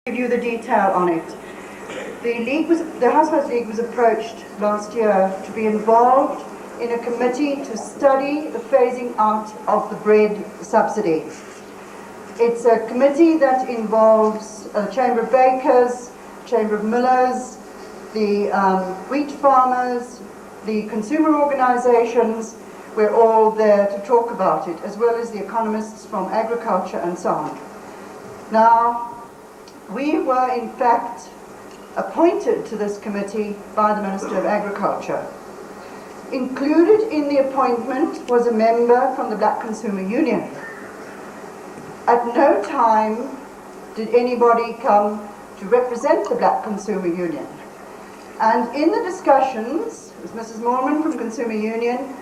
Give you the detail on it. The Housewives League was approached last year to be involved in a committee to study the phasing out of the bread subsidy. It's a committee that involves a Chamber of Bakers, Chamber of Millers, the wheat farmers, the consumer organizations. We're all there to talk about it, as well as the economists from agriculture and so on. Now, we were in fact appointed to this committee by the Minister of Agriculture. Included in the appointment was a member from the Black Consumer Union. At no time did anybody come to represent the Black Consumer Union. And in the discussions, it was Mrs. Moorman from Consumer Union,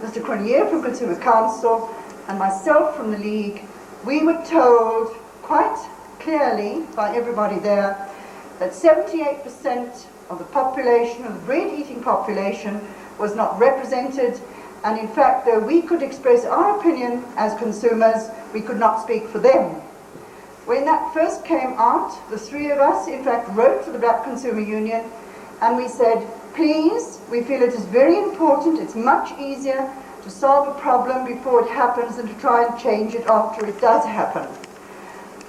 Mr. Cronje from Consumer Council, and myself from the League, we were told quite clearly by everybody there that 78% of the population, of the bread-eating population, was not represented, and in fact, though we could express our opinion as consumers, we could not speak for them. When that first came out, the three of us, in fact, wrote to the Black Consumer Union, and we said, please, we feel it is very important, it's much easier to solve a problem before it happens than to try and change it after it does happen.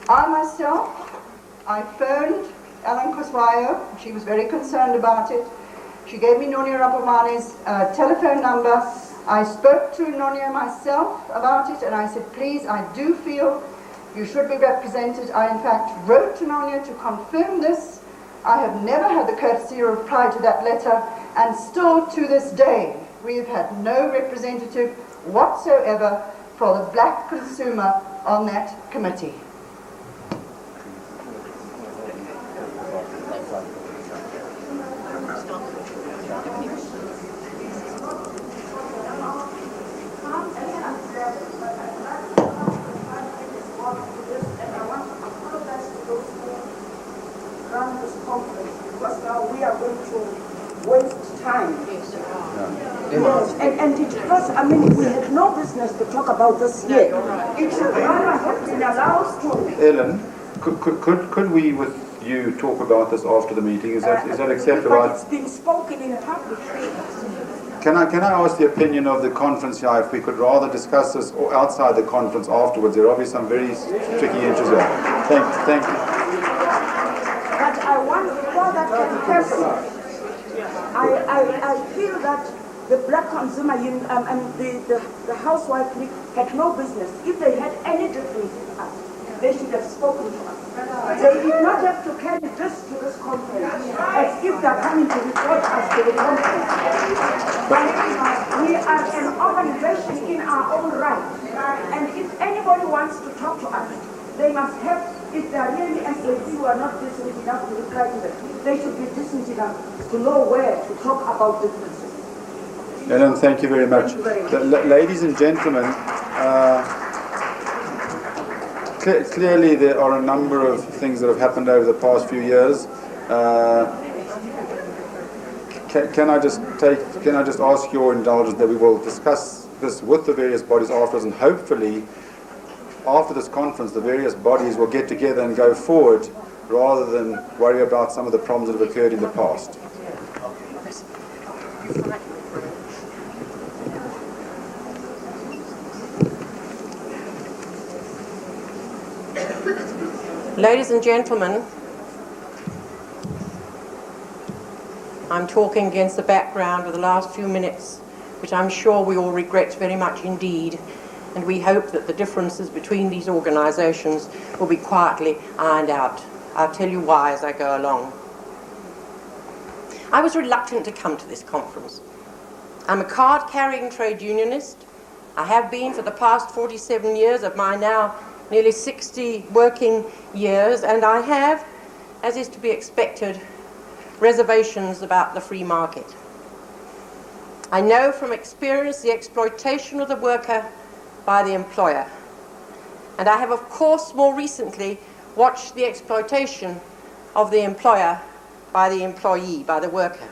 I myself, I phoned Ellen Koswayo. She was very concerned about it. She gave me Nonia Rapomane's telephone number. I spoke to Nonia myself about it, and I said, please, I do feel you should be represented. I, in fact, wrote to Nonia to confirm this. I have never had the courtesy to reply to that letter, and still to this day, we have had no representative whatsoever for the black consumer on that committee. Because now we are going to waste time. Yes, and it has, I mean, we had no business to talk about this here. It should rather have been allowed to. Ellen, could we with you talk about this after the meeting? Is that acceptable? But it's been spoken in public. Can I ask the opinion of the conference here, if we could rather discuss this or outside the conference afterwards? There are obviously some very tricky issues there. Thank you. But I want, before that can happen, I feel that the Black Consumer Union and the Housewife League had no business. If they had any difference with us, they should have spoken to us. They did not have to carry this to this conference as if they're coming to report us to the conference. But we are an organization in our own right. And if anybody wants to talk to us, they must have, if they are really SAC who are not decent enough to reply to them, they should be decent enough to know where to talk about differences. Ellen, thank you very much. Ladies and gentlemen, clearly there are a number of things that have happened over the past few years. Can I just ask your indulgence that we will discuss this with the various bodies afterwards, and hopefully after this conference the various bodies will get together and go forward rather than worry about some of the problems that have occurred in the past. Ladies and gentlemen, I'm talking against the background of the last few minutes, which I'm sure we all regret very much indeed, and we hope that the differences between these organisations will be quietly ironed out. I'll tell you why as I go along. I was reluctant to come to this conference. I'm a card-carrying trade unionist. I have been for the past 47 years of my now nearly 60 working years, and I have, as is to be expected, reservations about the free market. I know from experience the exploitation of the worker by the employer, and I have of course more recently watched the exploitation of the employer by the employee, by the worker.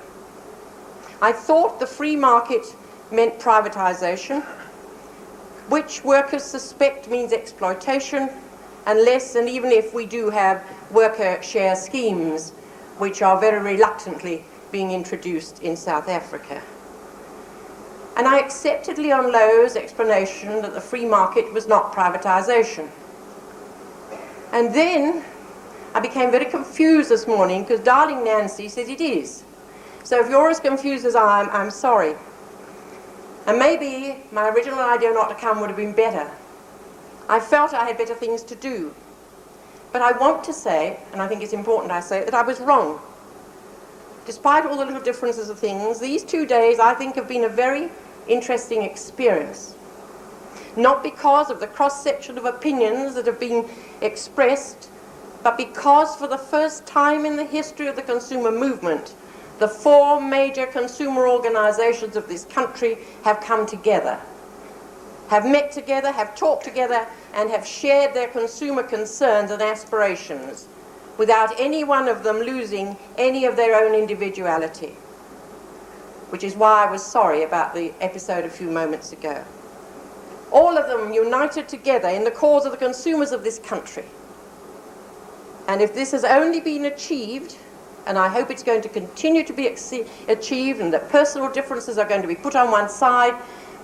I thought the free market meant privatization, which workers suspect means exploitation, unless and even if we do have worker share schemes, which are very reluctantly being introduced in South Africa. And I accepted Leon Louw's explanation that the free market was not privatization. And then I became very confused this morning because darling Nancy says it is. So if you're as confused as I am, I'm sorry. And maybe my original idea not to come would have been better. I felt I had better things to do. But I want to say, and I think it's important I say, that I was wrong. Despite all the little differences of things, these 2 days I think have been a very interesting experience. Not because of the cross-section of opinions that have been expressed, but because for the first time in the history of the consumer movement, the 4 major consumer organizations of this country have come together, have met together, have talked together, and have shared their consumer concerns and aspirations without any one of them losing any of their own individuality, which is why I was sorry about the episode a few moments ago. All of them united together in the cause of the consumers of this country. And if this has only been achieved, and I hope it's going to continue to be achieved, and that personal differences are going to be put on one side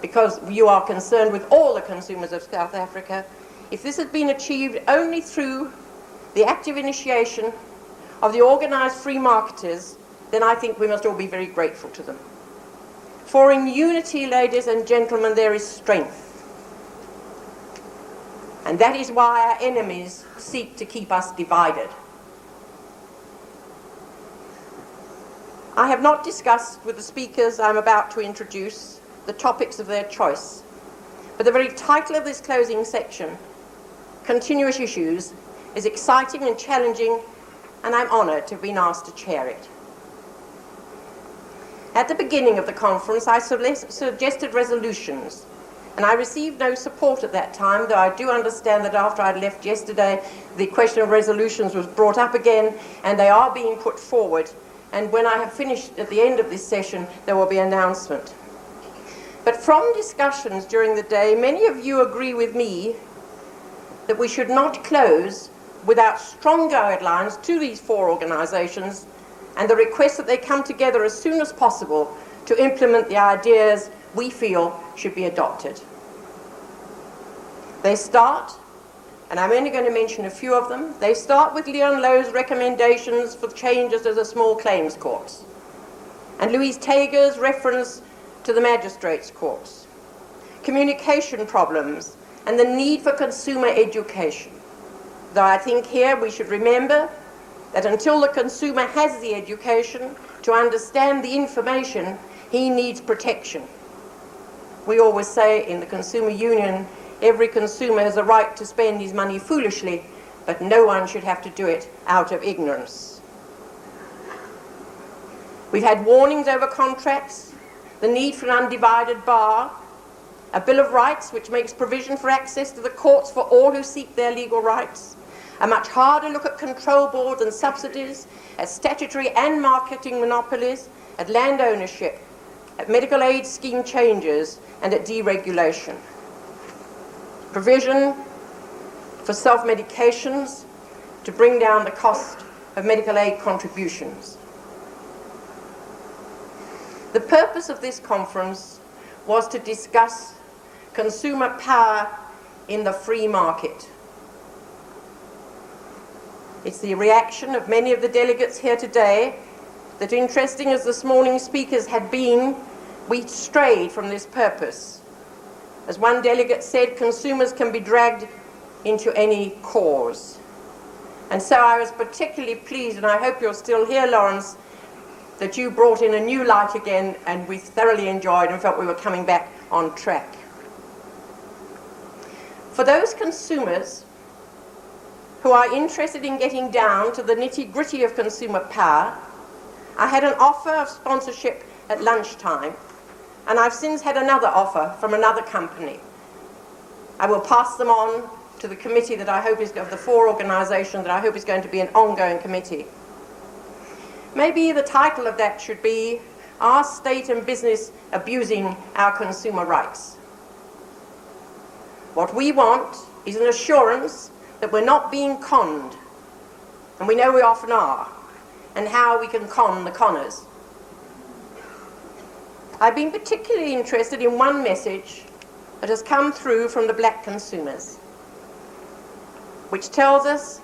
because you are concerned with all the consumers of South Africa, if this has been achieved only through the active initiation of the organised free marketers, then I think we must all be very grateful to them. For in unity, ladies and gentlemen, there is strength. And that is why our enemies seek to keep us divided. I have not discussed with the speakers I'm about to introduce the topics of their choice, but the very title of this closing section, Continuous Issues, is exciting and challenging, and I'm honoured to have been asked to chair it. At the beginning of the conference, I suggested resolutions, and I received no support at that time, though I do understand that after I'd left yesterday, the question of resolutions was brought up again, and they are being put forward. And when I have finished at the end of this session, there will be an announcement. But from discussions during the day, many of you agree with me that we should not close without strong guidelines to these 4 organisations and the request that they come together as soon as possible to implement the ideas we feel should be adopted. They start, and I'm only going to mention a few of them, they start with Leon Louw's recommendations for changes to the small claims courts, and Louise Tager's reference to the magistrates' courts, communication problems, and the need for consumer education. Though I think here we should remember that until the consumer has the education to understand the information, he needs protection. We always say in the Consumer Union, every consumer has a right to spend his money foolishly, but no one should have to do it out of ignorance. We've had warnings over contracts, the need for an undivided bar, a Bill of Rights which makes provision for access to the courts for all who seek their legal rights, a much harder look at control boards and subsidies, at statutory and marketing monopolies, at land ownership, at medical aid scheme changes, and at deregulation. Provision for self-medications to bring down the cost of medical aid contributions. The purpose of this conference was to discuss consumer power in the free market. It's the reaction of many of the delegates here today that, interesting as this morning's speakers had been, we strayed from this purpose. As one delegate said, consumers can be dragged into any cause. And so I was particularly pleased, and I hope you're still here, Lawrence, that you brought in a new light again, and we thoroughly enjoyed and felt we were coming back on track. For those consumers who are interested in getting down to the nitty-gritty of consumer power, I had an offer of sponsorship at lunchtime, and I've since had another offer from another company. I will pass them on to the committee that I hope is, of the 4 organisations that I hope is going to be an ongoing committee. Maybe the title of that should be, Are State and Business Abusing Our Consumer Rights? What we want is an assurance that we're not being conned, and we know we often are, and how we can con the conners. I've been particularly interested in one message that has come through from the black consumers, which tells us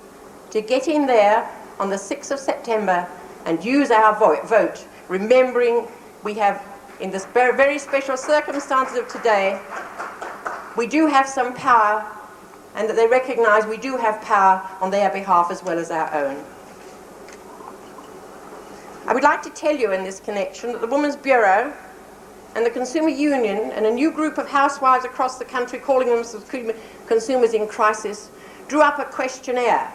to get in there on the 6th of September and use our vote, remembering we have, in this very, very special circumstances of today, we do have some power, and that they recognize we do have power on their behalf as well as our own. I would like to tell you in this connection that the Women's Bureau and the Consumer Union and a new group of housewives across the country calling themselves Consumers in Crisis drew up a questionnaire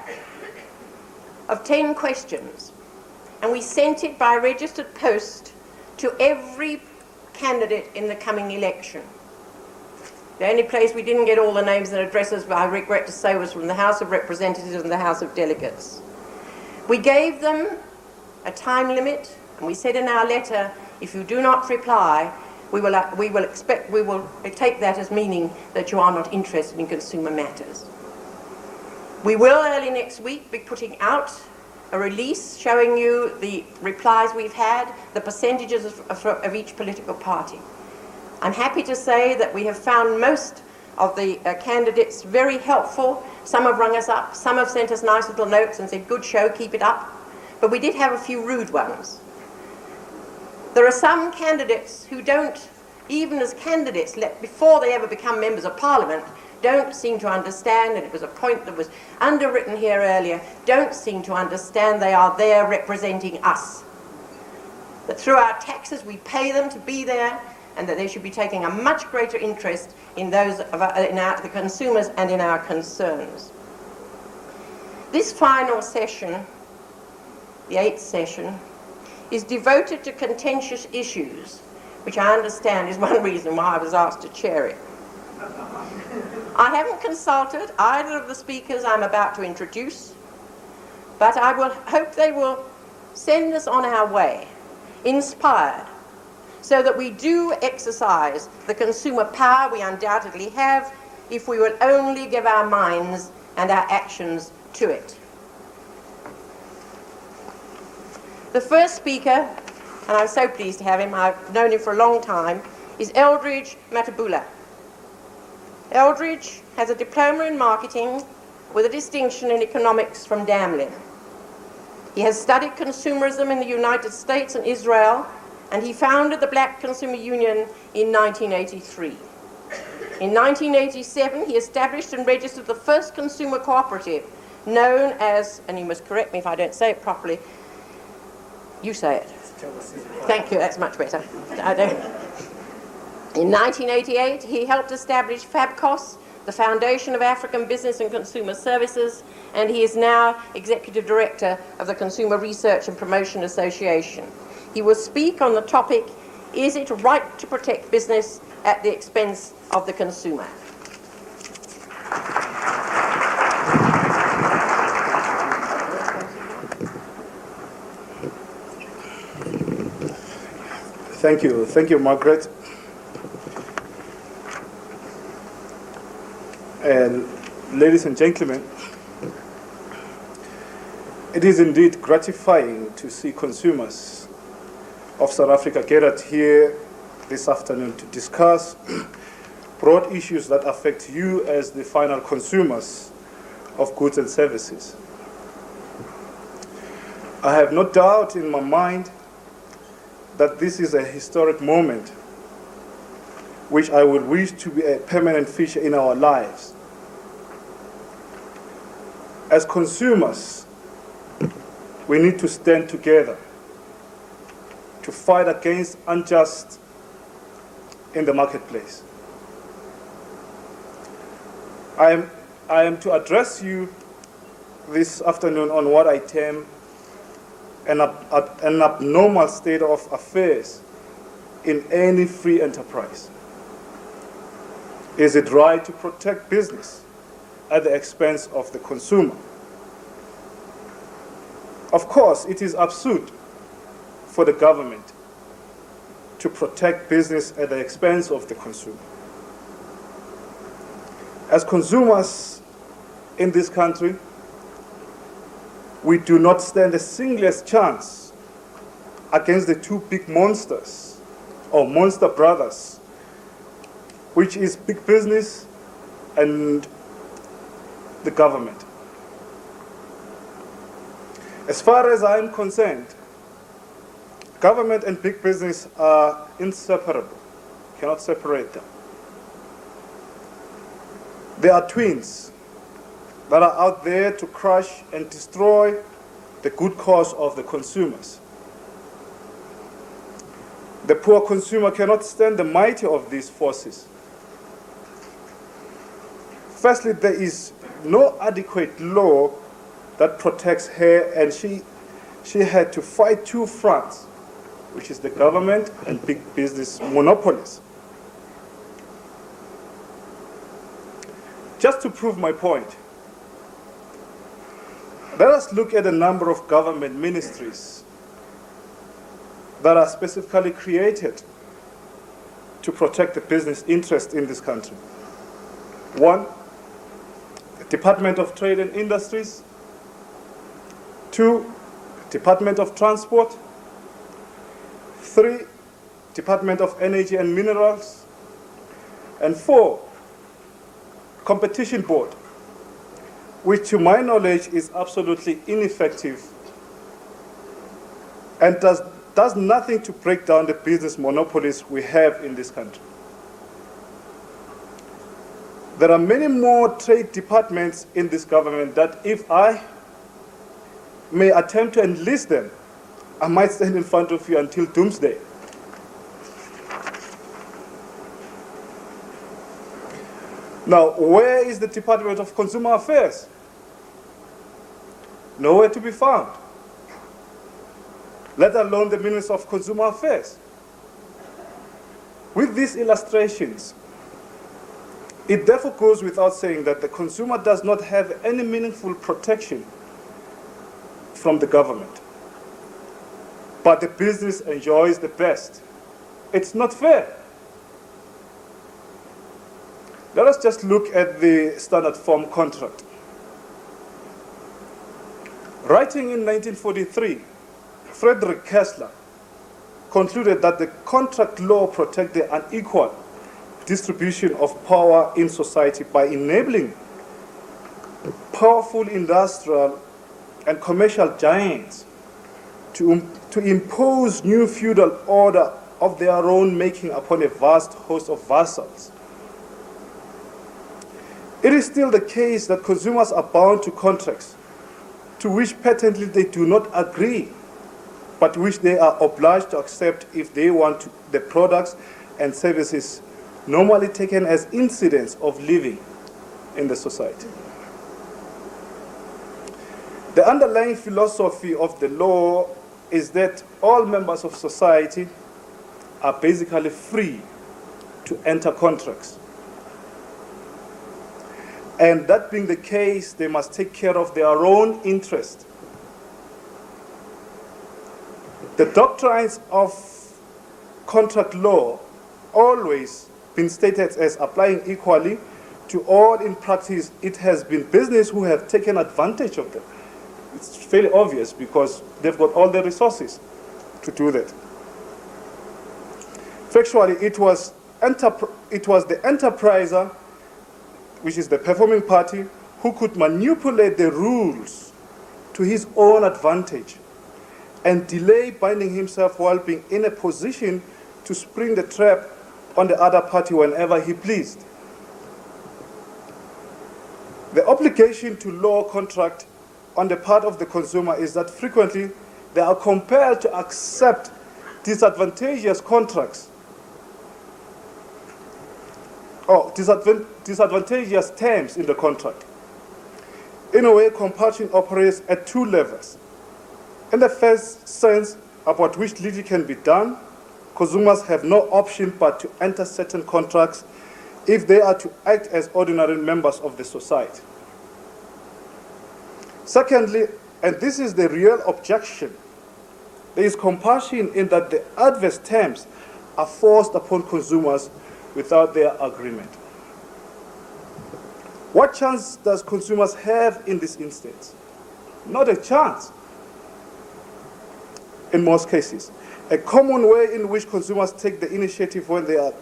of 10 questions, and we sent it by registered post to every candidate in the coming election. The only place we didn't get all the names and addresses, I regret to say, was from the House of Representatives and the House of Delegates. We gave them a time limit, and we said in our letter, if you do not reply, we will take that as meaning that you are not interested in consumer matters. We will early next week be putting out a release showing you the replies we've had, the percentages of each political party. I'm happy to say that we have found most of the candidates very helpful. Some have rung us up, some have sent us nice little notes and said, good show, keep it up. But we did have a few rude ones. There are some candidates who don't, even as candidates, before they ever become members of Parliament, don't seem to understand, and it was a point that was underwritten here earlier, don't seem to understand they are there representing us. That through our taxes we pay them to be there, and that they should be taking a much greater interest in those of the consumers and in our concerns. This final session, the 8th session, is devoted to contentious issues, which I understand is one reason why I was asked to chair it. I haven't consulted either of the speakers I'm about to introduce, but I will hope they will send us on our way, inspired, so that we do exercise the consumer power we undoubtedly have if we will only give our minds and our actions to it. The first speaker, and I'm so pleased to have him, I've known him for a long time, is Elridge Mathebula. Elridge has a diploma in marketing with a distinction in economics from Damlin. He has studied consumerism in the United States and Israel, and he founded the Black Consumer Union in 1983. In 1987, he established and registered the first consumer cooperative known as, and you must correct me if I don't say it properly, you say it. Thank you, that's much better. I don't. In 1988, he helped establish FABCOS, the Foundation of African Business and Consumer Services, and he is now Executive Director of the Consumer Research and Promotion Association. He will speak on the topic, is it right to protect business at the expense of the consumer? Thank you, Margaret. And ladies and gentlemen, it is indeed gratifying to see consumers of South Africa gathered here this afternoon to discuss broad issues that affect you as the final consumers of goods and services. I have no doubt in my mind that this is a historic moment which I would wish to be a permanent feature in our lives. As consumers, we need to stand together to fight against unjust in the marketplace. I am to address you this afternoon on what I term an abnormal state of affairs in any free enterprise. Is it right to protect business at the expense of the consumer? Of course, it is absurd for the government to protect business at the expense of the consumer. As consumers in this country, we do not stand the singlest chance against the two big monsters, or monster brothers, which is big business and the government. As far as I'm concerned, government and big business are inseparable. Cannot separate them. They are twins that are out there to crush and destroy the good cause of the consumers. The poor consumer cannot stand the might of these forces. Firstly, there is no adequate law that protects her, and she had to fight two fronts, which is the government and big business monopolies. Just to prove my point, let us look at a number of government ministries that are specifically created to protect the business interest in this country. 1, the Department of Trade and Industries. 2, Department of Transport. 3, Department of Energy and Minerals. And 4, Competition Board, which to my knowledge is absolutely ineffective and does nothing to break down the business monopolies we have in this country. There are many more trade departments in this government that if I may attempt to enlist them, I might stand in front of you until doomsday. Now, where is the Department of Consumer Affairs? Nowhere to be found, let alone the Minister of Consumer Affairs. With these illustrations, it therefore goes without saying that the consumer does not have any meaningful protection from the government, but the business enjoys the best. It's not fair. Let us just look at the standard form contract. Writing in 1943, Frederick Kessler concluded that the contract law protects the unequal distribution of power in society by enabling powerful industrial and commercial giants to impose new feudal order of their own making upon a vast host of vassals. It is still the case that consumers are bound to contracts to which patently they do not agree, but which they are obliged to accept if they want the products and services normally taken as incidents of living in the society. The underlying philosophy of the law is that all members of society are basically free to enter contracts. And that being the case, they must take care of their own interest. The doctrines of contract law always been stated as applying equally to all. In practice, it has been business who have taken advantage of them. It's fairly obvious because they've got all the resources to do that. Factually, it was the enterpriser, which is the performing party, who could manipulate the rules to his own advantage and delay binding himself while being in a position to spring the trap on the other party whenever he pleased. The obligation to law contract on the part of the consumer is that frequently they are compelled to accept disadvantageous contracts or disadvantageous terms in the contract. In a way, compulsion operates at two levels. In the first sense, about which little can be done, consumers have no option but to enter certain contracts if they are to act as ordinary members of the society. Secondly, and this is the real objection, there is compulsion in that the adverse terms are forced upon consumers without their agreement. What chance does consumers have in this instance? Not a chance. In most cases, a common way in which consumers take the initiative when they are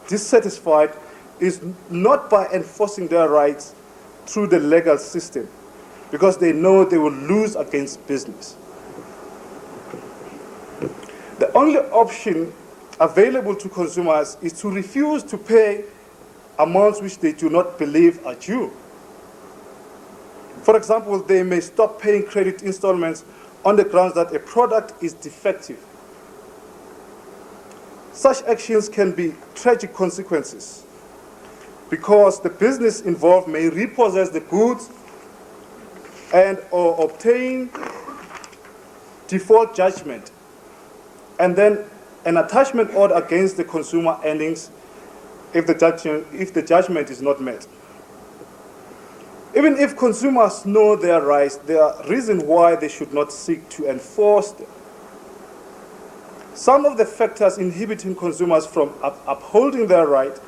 dissatisfied is not by enforcing their rights through the legal system, because they know they will lose against business. The only option available to consumers is to refuse to pay amounts which they do not believe are due. For example, they may stop paying credit installments on the grounds that a product is defective. Such actions can be tragic consequences because the business involved may repossess the goods and or obtain default judgment and then an attachment order against the consumer earnings if the judgment is not met. Even if consumers know their rights, there are reasons why they should not seek to enforce them. Some of the factors inhibiting consumers from upholding their rights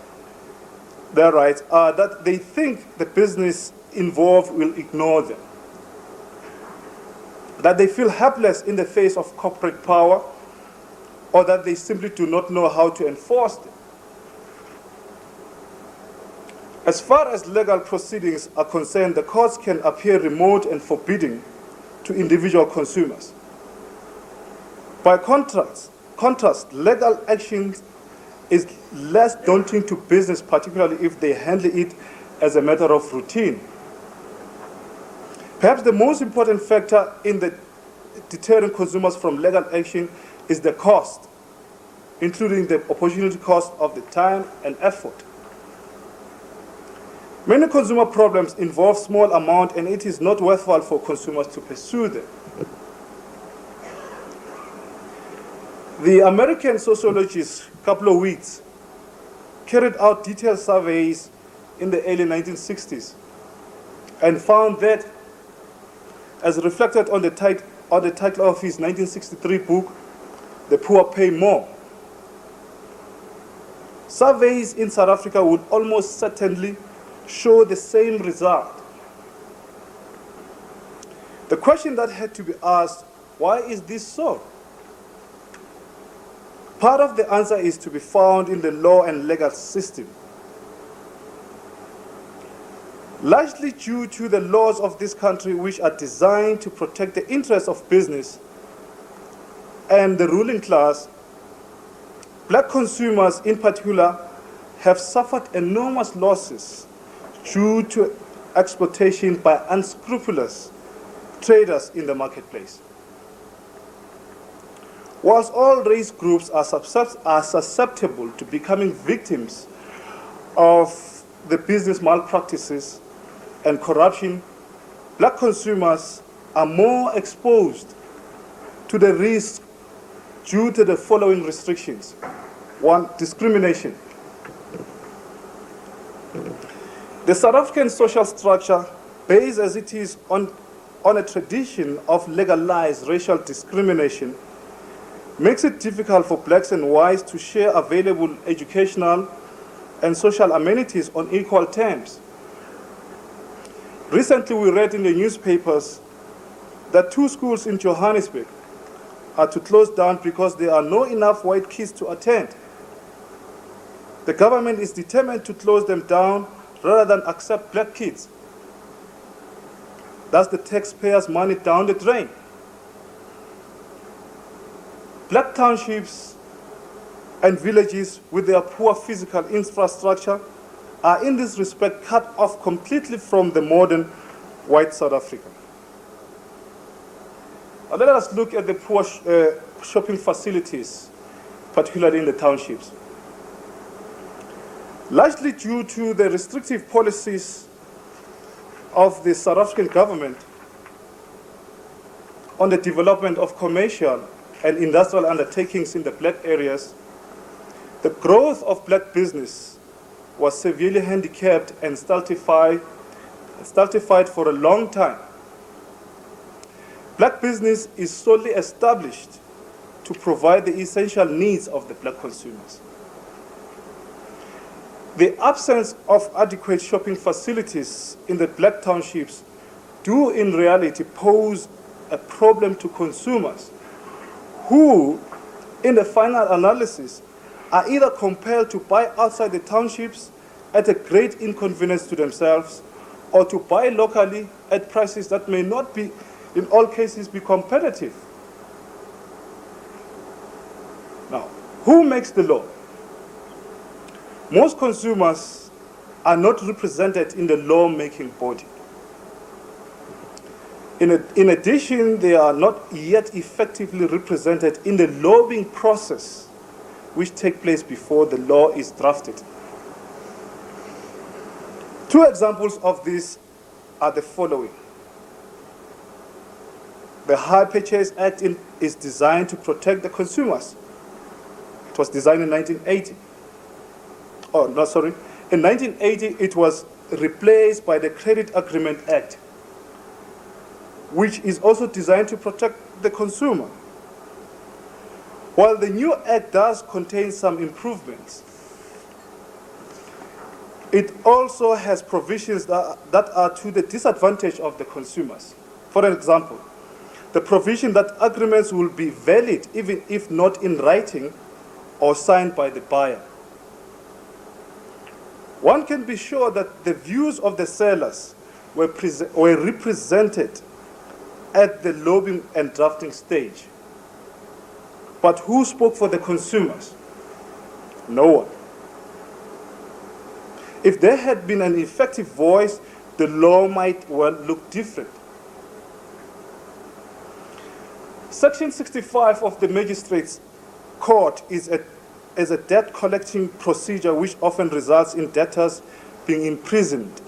are that they think the business involved will ignore them, that they feel helpless in the face of corporate power, or that they simply do not know how to enforce them. As far as legal proceedings are concerned, the courts can appear remote and forbidding to individual consumers. By contrast, legal action is less daunting to business, particularly if they handle it as a matter of routine. Perhaps the most important factor in the deterring consumers from legal action is the cost, including the opportunity cost of the time and effort. Many consumer problems involve small amount, and it is not worthwhile for consumers to pursue them. The American sociologist Caldwell carried out detailed surveys in the early 1960s and found that, as reflected on the title of his 1963 book, The Poor Pay More, surveys in South Africa would almost certainly show the same result. The question that had to be asked, why is this so? Part of the answer is to be found in the law and legal system. Largely due to the laws of this country, which are designed to protect the interests of business and the ruling class, black consumers in particular have suffered enormous losses due to exploitation by unscrupulous traders in the marketplace. Whilst all race groups are susceptible to becoming victims of the business malpractices and corruption, black consumers are more exposed to the risk due to the following restrictions. One, discrimination. The South African social structure, based as it is on a tradition of legalized racial discrimination, makes it difficult for blacks and whites to share available educational and social amenities on equal terms. Recently, we read in the newspapers that 2 schools in Johannesburg are to close down because there are not enough white kids to attend. The government is determined to close them down rather than accept black kids. That's the taxpayers' money down the drain. Black townships and villages with their poor physical infrastructure are in this respect cut off completely from the modern white South Africa. Now let us look at the poor shopping facilities, particularly in the townships. Largely due to the restrictive policies of the South African government on the development of commercial and industrial undertakings in the black areas, the growth of black business was severely handicapped and stultified for a long time. Black business is solely established to provide the essential needs of the black consumers. The absence of adequate shopping facilities in the black townships do in reality pose a problem to consumers who, in the final analysis, are either compelled to buy outside the townships at a great inconvenience to themselves, or to buy locally at prices that may not be, in all cases, be competitive. Now, who makes the law? Most consumers are not represented in the law-making body. In addition, they are not yet effectively represented in the lobbying process which takes place before the law is drafted. Two examples of this are the following. The Hire Purchase Act is designed to protect the consumers. It was designed in 1980. Oh, no, sorry. In 1980, it was replaced by the Credit Agreement Act, which is also designed to protect the consumer. While the new act does contain some improvements, it also has provisions that are to the disadvantage of the consumers. For example, the provision that agreements will be valid even if not in writing or signed by the buyer. One can be sure that the views of the sellers were represented at the lobbying and drafting stage. But who spoke for the consumers? No one. If there had been an effective voice, the law might well look different. Section 65 of the Magistrates' Court is a debt collecting procedure which often results in debtors being imprisoned.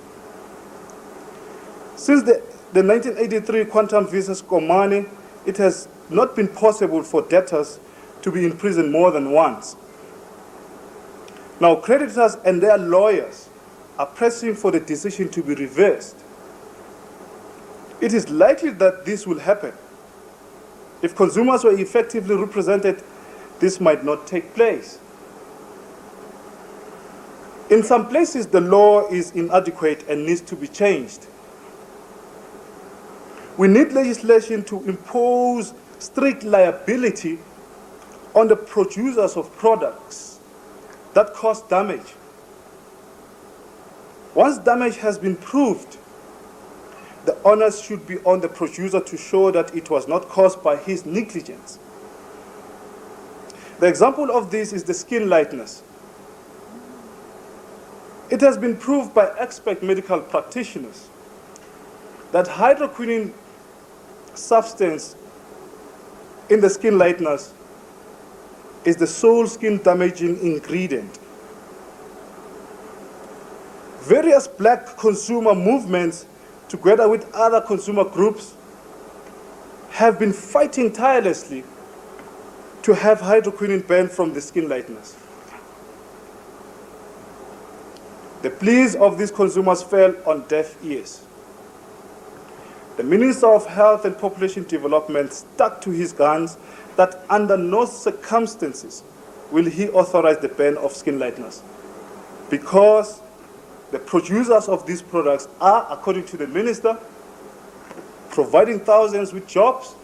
Since the 1983 Quantum versus Komani, it has not been possible for debtors to be imprisoned more than once. Now, creditors and their lawyers are pressing for the decision to be reversed. It is likely that this will happen. If consumers were effectively represented, this might not take place. In some places, the law is inadequate and needs to be changed. We need legislation to impose strict liability on the producers of products that cause damage. Once damage has been proved, the onus should be on the producer to show that it was not caused by his negligence. The example of this is the skin lightness. It has been proved by expert medical practitioners that hydroquinone substance in the skin lightness is the sole skin damaging ingredient. Various black consumer movements, together with other consumer groups, have been fighting tirelessly to have hydroquinone banned from the skin lightness. The pleas of these consumers fell on deaf ears. The Minister of Health and Population Development stuck to his guns that under no circumstances will he authorize the ban of skin lightners, because the producers of these products are, according to the minister, providing thousands with jobs,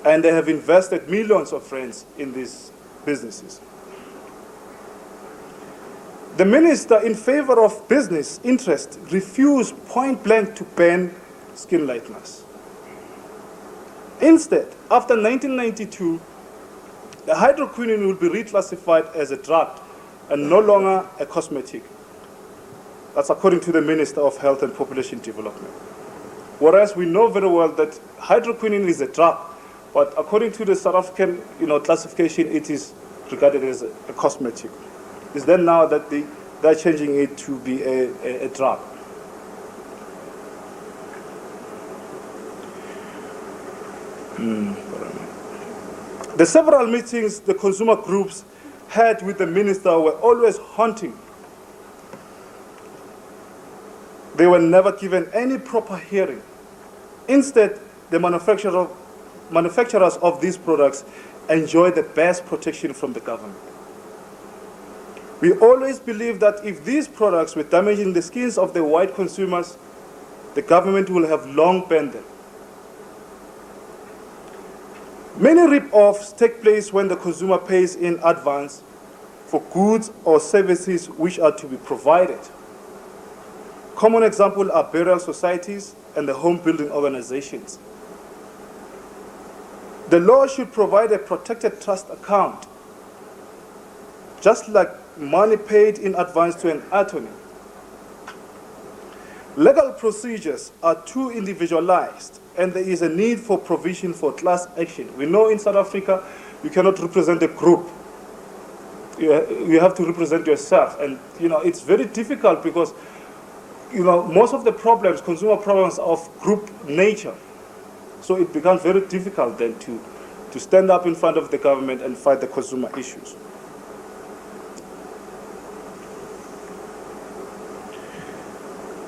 and they have invested millions of rands in these businesses. The minister, in favor of business interest, refused point blank to ban skin lighteners. Instead, after 1992, the hydroquinone will be reclassified as a drug and no longer a cosmetic. That's according to the Minister of Health and Population Development. Whereas we know very well that hydroquinone is a drug, but according to the South African classification, it is regarded as a cosmetic. It's then now that they're changing it to be a drug. The several meetings the consumer groups had with the minister were always haunting. They were never given any proper hearing. Instead, the manufacturers of these products enjoy the best protection from the government. We always believe that if these products were damaging the skins of the white consumers, the government will have long banned them. Many rip-offs take place when the consumer pays in advance for goods or services which are to be provided. Common examples are burial societies and the home building organizations. The law should provide a protected trust account, just like money paid in advance to an attorney. Legal procedures are too individualized, and there is a need for provision for class action. We know in South Africa, you cannot represent a group. You have to represent yourself. And, it's very difficult because, most of the problems, consumer problems, are of group nature. So it becomes very difficult then to stand up in front of the government and fight the consumer issues.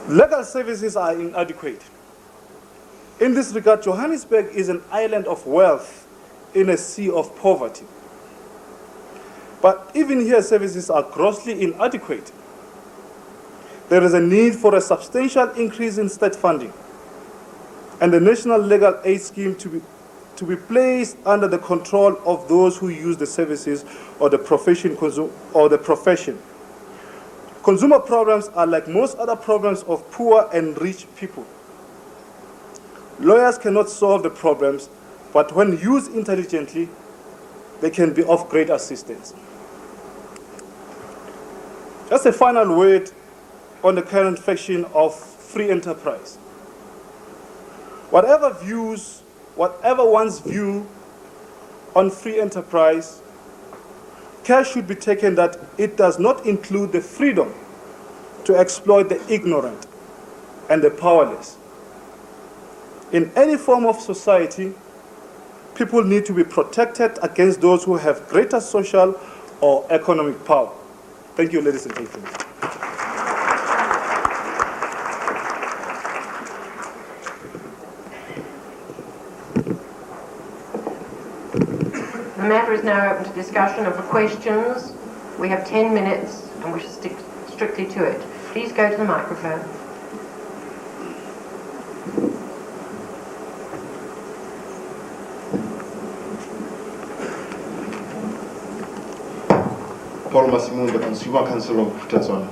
Legal services are inadequate. In this regard, Johannesburg is an island of wealth in a sea of poverty. But even here, services are grossly inadequate. There is a need for a substantial increase in state funding and the National Legal Aid Scheme to be placed under the control of those who use the services or the profession. Consumer problems are like most other problems of poor and rich people. Lawyers cannot solve the problems, but when used intelligently, they can be of great assistance. Just a final word on the current fashion of free enterprise. Whatever one's view on free enterprise, care should be taken that it does not include the freedom to exploit the ignorant and the powerless. In any form of society, people need to be protected against those who have greater social or economic power. Thank you, ladies and gentlemen. The matter is now open to discussion of the questions. We have 10 minutes and we should stick strictly to it. Please go to the microphone. Paul Masimon, the Consumer Council of Botswana.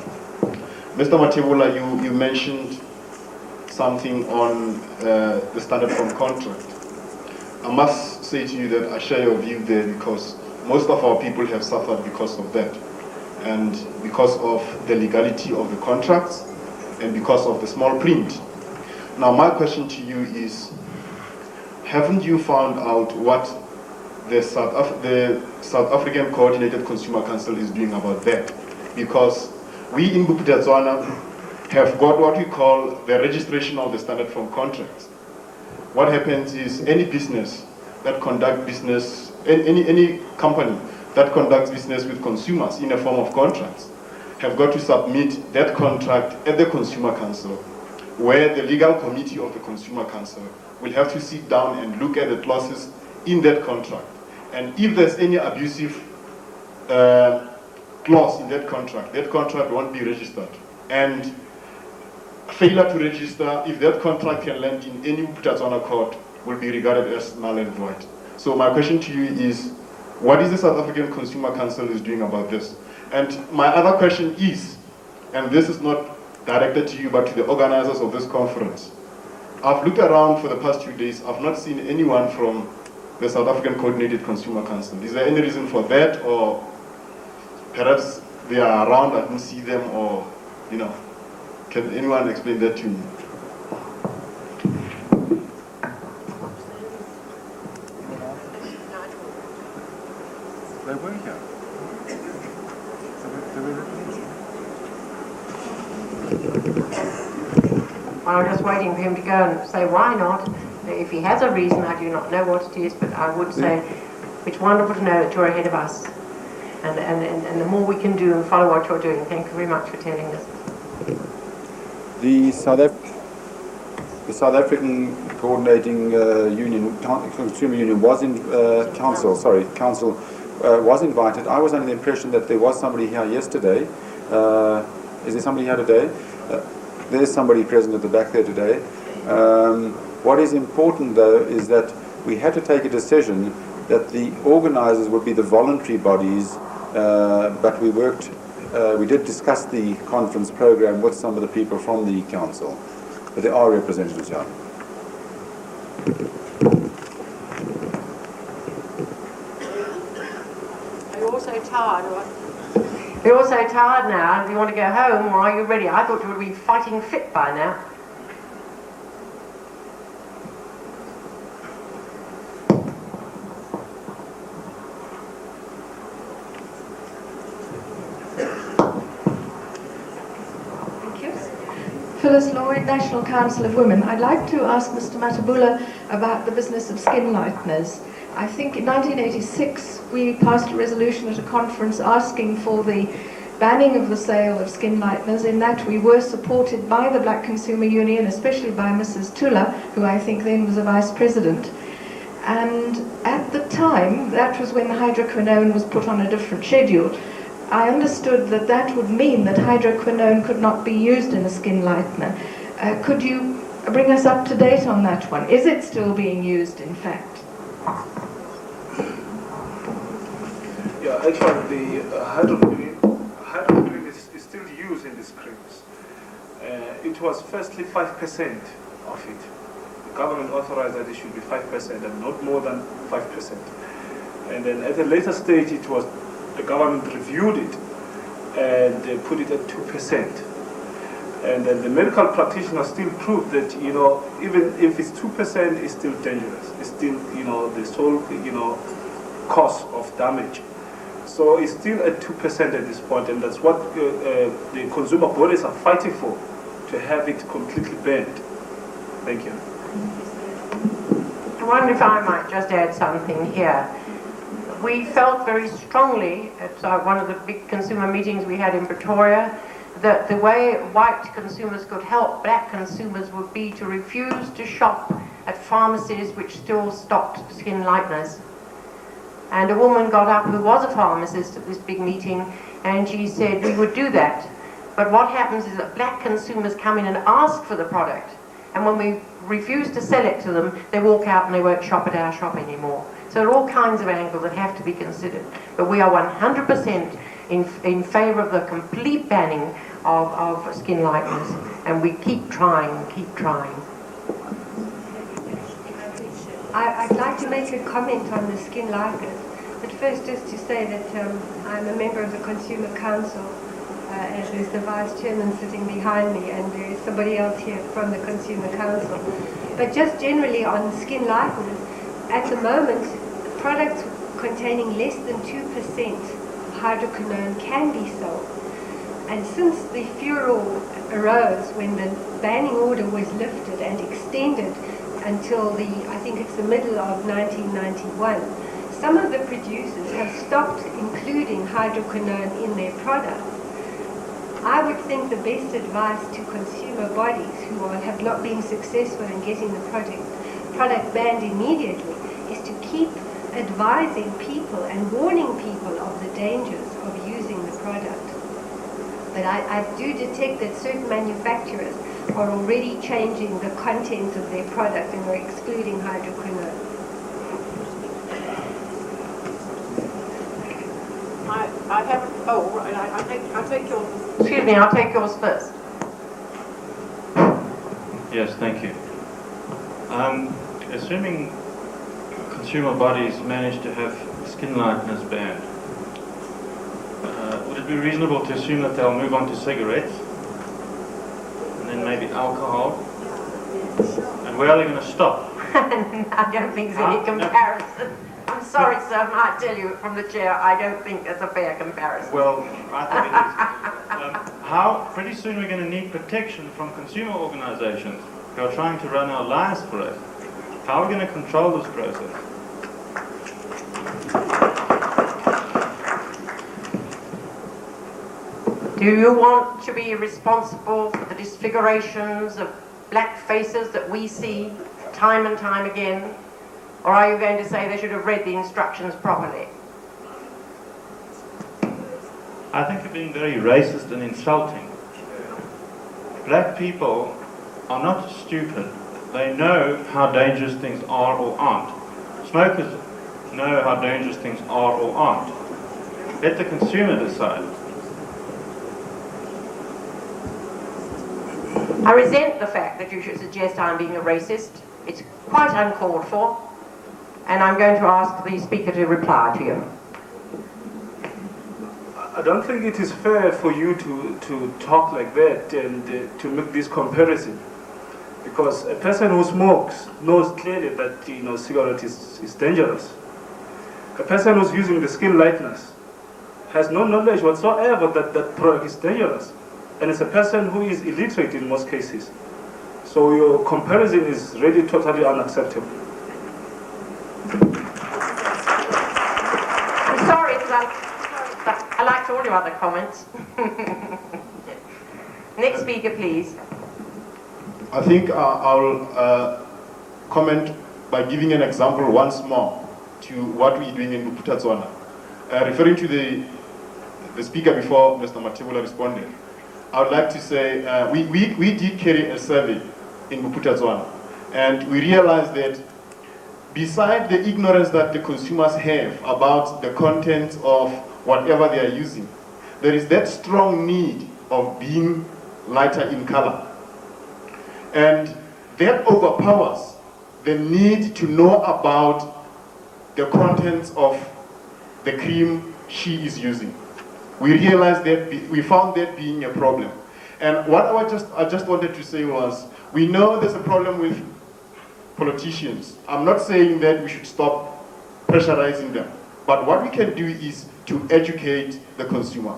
Mr. Mathebula, you mentioned something on the standard form contract. I must say to you that I share your view there because most of our people have suffered because of that, and because of the legality of the contracts, and because of the small print. Now my question to you is, haven't you found out what the South African Coordinated Consumer Council is doing about that? Because we in Botswana have got what we call the registration of the standard form contracts. What happens is any business that conducts business, any company that conducts business with consumers in a form of contracts have got to submit that contract at the Consumer Council, where the legal committee of the Consumer Council will have to sit down and look at the clauses in that contract. And if there's any abusive clause in that contract won't be registered. And failure to register, if that contract can land in any Botswana court, will be regarded as null and void. So my question to you is, what is the South African Consumer Council is doing about this? And my other question is, and this is not directed to you but to the organizers of this conference, I've looked around for the past 2 days, I've not seen anyone from the South African Coordinated Consumer Council. Is there any reason for that, or perhaps they are around, I didn't see them, or, can anyone explain that to me? They were here. Well, I'm just waiting for him to go and say why not. If he has a reason, I do not know what it is, but I would say it's wonderful to know that you're ahead of us. And the more we can do and follow what you're doing. Thank you very much for telling us. The South African Coordinating Union, Consumer Union was in council was invited. I was under the impression that there was somebody here yesterday. Is there somebody here today? There's somebody present at the back there today. What is important, though, is that we had to take a decision that the organisers would be the voluntary bodies, but we did discuss the conference program with some of the people from the council. But there are representatives here. Are you all so tired? You're all so tired now. Do you want to go home, or are you ready? I thought you would be fighting fit by now. Phyllis Lloyd, National Council of Women. I'd like to ask Mr. Mathebula about the business of skin lighteners. I think in 1986 we passed a resolution at a conference asking for the banning of the sale of skin lighteners. In that we were supported by the Black Consumer Union, especially by Mrs. Tula, who I think then was a vice president. And at the time, that was when the hydroquinone was put on a different schedule. I understood that that would mean that hydroquinone could not be used in a skin lightener. Could you bring us up to date on that one? Is it still being used, in fact? Yeah, actually, the hydroquinone is still used in these creams. It was firstly 5% of it. The government authorized that it should be 5% and not more than 5%. And then at a later stage, the government reviewed it and they put it at 2%. And then the medical practitioners still proved that, even if it's 2%, it's still dangerous. It's still, the sole, cause of damage. So it's still at 2% at this point, and that's what the consumer bodies are fighting for, to have it completely banned. Thank you. I wonder if I might just add something here. We felt very strongly at one of the big consumer meetings we had in Pretoria that the way white consumers could help black consumers would be to refuse to shop at pharmacies which still stocked skin lighteners. And a woman got up who was a pharmacist at this big meeting, and she said we would do that. But what happens is that black consumers come in and ask for the product, and when we refuse to sell it to them, they walk out and they won't shop at our shop anymore. So there are all kinds of angles that have to be considered. But we are 100% in favour of the complete banning of skin lighteners, and we keep trying and keep trying. I'd like to make a comment on the skin lighteners. But first, just to say that I'm a member of the Consumer Council, as is the Vice Chairman sitting behind me, and there is somebody else here from the Consumer Council. But just generally on skin lighteners, at the moment, products containing less than 2% hydroquinone can be sold. And since the furor arose when the banning order was lifted and extended until I think it's the middle of 1991, some of the producers have stopped including hydroquinone in their products. I would think the best advice to consumer bodies who have not been successful in getting the product banned immediately is to keep advising people and warning people of the dangers of using the product. But I do detect that certain manufacturers are already changing the content of their product and are excluding hydroquinone. I haven't. Oh, right. I'll take yours. Excuse me. I'll take yours first. Yes, thank you. Assuming consumer bodies manage to have skin lighteners banned, would it be reasonable to assume that they'll move on to cigarettes and then maybe alcohol? And where are they going to stop? I don't think there's any comparison. I'm sorry, sir, I might tell you from the chair, I don't think that's a fair comparison. Well, I think it is. Pretty soon we're going to need protection from consumer organizations who are trying to run our lives for us. How are we going to control this process? Do you want to be responsible for the disfigurations of black faces that we see time and time again? Or are you going to say they should have read the instructions properly? I think you're being very racist and insulting. Black people are not stupid. They know how dangerous things are or aren't. Smokers know how dangerous things are or aren't. Let the consumer decide. I resent the fact that you should suggest I'm being a racist. It's quite uncalled for, and I'm going to ask the speaker to reply to you. I don't think it is fair for you to talk like that and to make this comparison, because a person who smokes knows clearly that cigarette is dangerous. A person who's using the skin lightness has no knowledge whatsoever that that product is dangerous, and it's a person who is illiterate in most cases. So your comparison is really totally unacceptable. I'm sorry, but I liked all your other comments. Next speaker, please. I think I'll comment by giving an example once more to what we're doing in Bophuthatswana. Referring to the speaker before Mr. Mathebula responded, I would like to say we did carry a survey in Bophuthatswana, and we realized that beside the ignorance that the consumers have about the content of whatever they are using, there is that strong need of being lighter in color. And that overpowers the need to know about the contents of the cream she is using. We realized that, we found that being a problem. And what I just wanted to say was, we know there's a problem with politicians. I'm not saying that we should stop pressurizing them, but what we can do is to educate the consumer.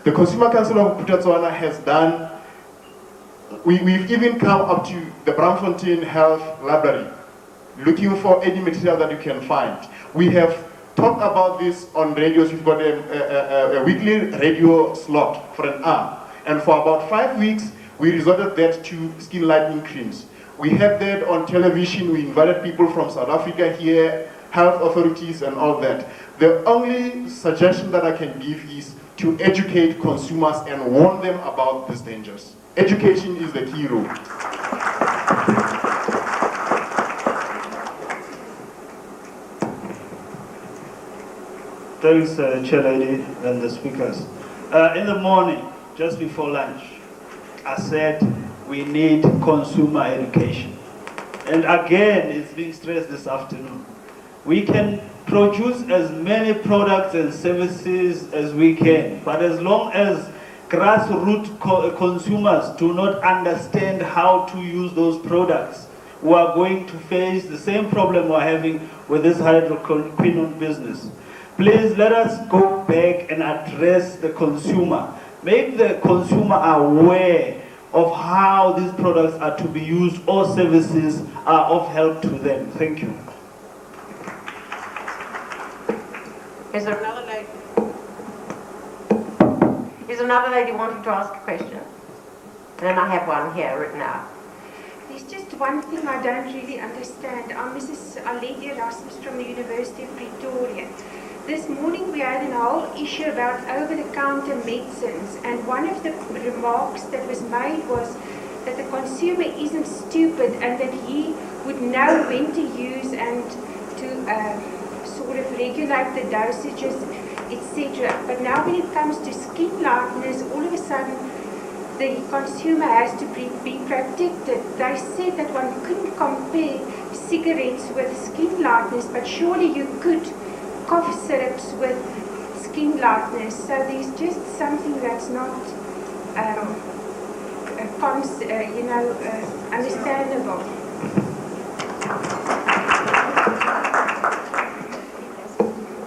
The Consumer Council of Bophuthatswana has done, we've even come up to the Braamfontein Health Library, looking for any material that you can find. We have talked about this on radios. We've got a weekly radio slot for an hour. And for about 5 weeks, we resorted that to skin lightening creams. We had that on television. We invited people from South Africa here, health authorities and all that. The only suggestion that I can give is to educate consumers and warn them about these dangers. Education is the key role. Thanks, Chair Lady and the speakers. In the morning, just before lunch, I said we need consumer education. And again, it's being stressed this afternoon. We can produce as many products and services as we can, but as long as grassroots consumers do not understand how to use those products, we are going to face the same problem we're having with this hydroquinone business. Please let us go back and address the consumer. Make the consumer aware of how these products are to be used or services are of help to them. Thank you. Is there another lady? Is another lady wanting to ask a question? And then I have one here written out. There's just one thing I don't really understand. I'm Mrs. Aledi Erasmus from the University of Pretoria. This morning we had a whole issue about over-the-counter medicines, and one of the remarks that was made was that the consumer isn't stupid and that he would know when to use and to sort of regulate the dosages, etc. But now when it comes to skin lightness, all of a sudden the consumer has to be protected. They said that one couldn't compare cigarettes with skin lightness, but surely you could cough syrups with skin lightness. So there's just something that's not understandable.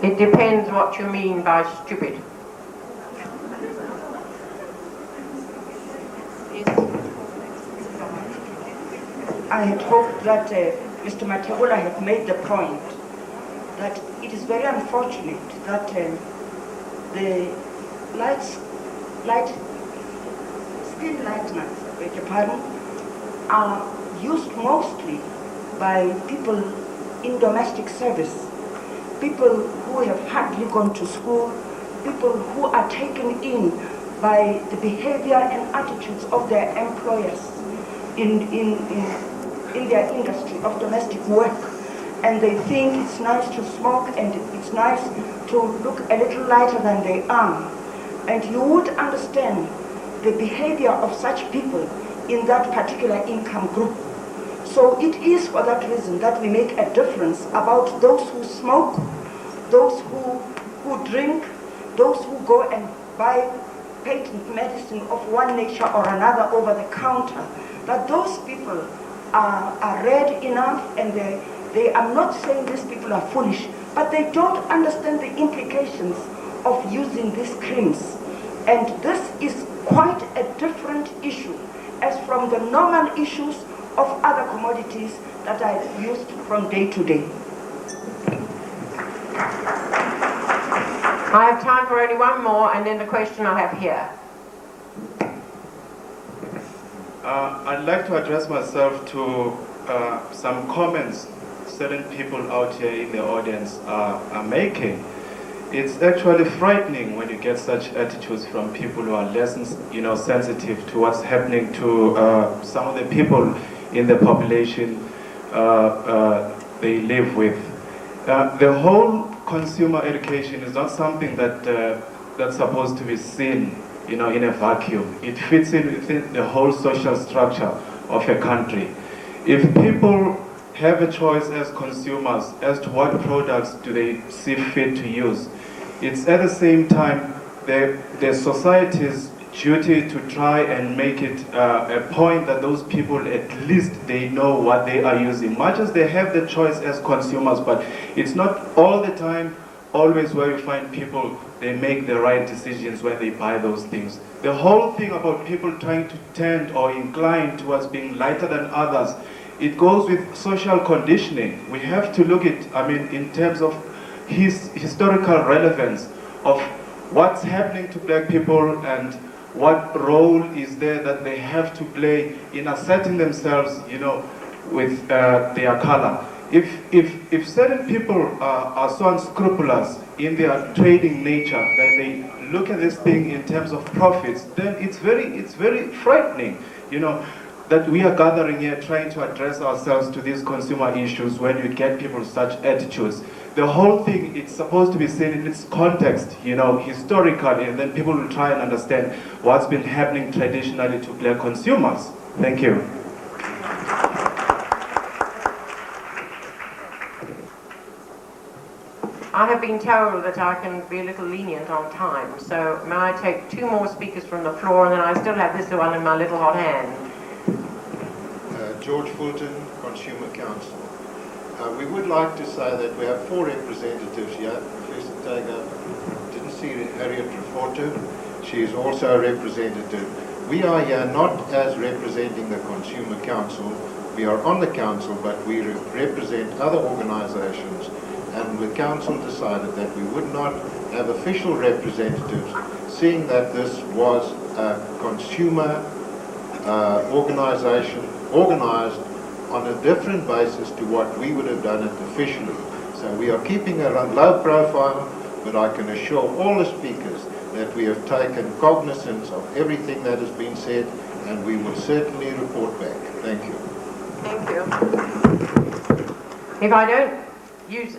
It depends what you mean by stupid. I had hoped that Mr. Mathebula had made the point that it is very unfortunate that the skin lighteners, are used mostly by people in domestic service, people who have hardly gone to school, people who are taken in by the behavior and attitudes of their employers in their industry of domestic work. And they think it's nice to smoke and it's nice to look a little lighter than they are. And you would understand the behavior of such people in that particular income group. So it is for that reason that we make a difference about those who smoke, those who drink, those who go and buy patent medicine of one nature or another over the counter, that those people are read enough, and I'm not saying these people are foolish, but they don't understand the implications of using these creams. And this is quite a different issue as from the normal issues of other commodities that are used from day to day. I have time for only one more, and then the question I have here. I'd like to address myself to some comments certain people out here in the audience are making. It's actually frightening when you get such attitudes from people who are less, sensitive to what's happening to some of the people in the population they live with. The whole consumer education is not something that's supposed to be seen, in a vacuum. It fits in within the whole social structure of a country. If people have a choice as consumers as to what products do they see fit to use, it's at the same time the society's duty to try and make it a point that those people, at least they know what they are using, much as they have the choice as consumers. But it's not all the time always where you find people, they make the right decisions when they buy those things. The whole thing about people trying to tend or incline towards being lighter than others, it goes with social conditioning. We have to look at, in terms of historical relevance of what's happening to black people and what role is there that they have to play in asserting themselves, with their color. If certain people are so unscrupulous in their trading nature that they look at this thing in terms of profits, then it's very frightening, that we are gathering here trying to address ourselves to these consumer issues when you get people such attitudes. The whole thing, it's supposed to be seen in its context, historically, and then people will try and understand what's been happening traditionally to black consumers. Thank you. I have been told that I can be a little lenient on time, so may I take two more speakers from the floor, and then I still have this one in my little hot hand. George Fulton, Consumer Council. We would like to say that we have 4 representatives here. Professor Tager, didn't see Harriet Reforto. She is also a representative. We are here not as representing the Consumer Council. We are on the council, but we represent other organizations. And the council decided that we would not have official representatives, seeing that this was a consumer organization organized on a different basis to what we would have done it officially. So we are keeping a low profile, but I can assure all the speakers that we have taken cognizance of everything that has been said, and we will certainly report back. Thank you. Thank you. If I don't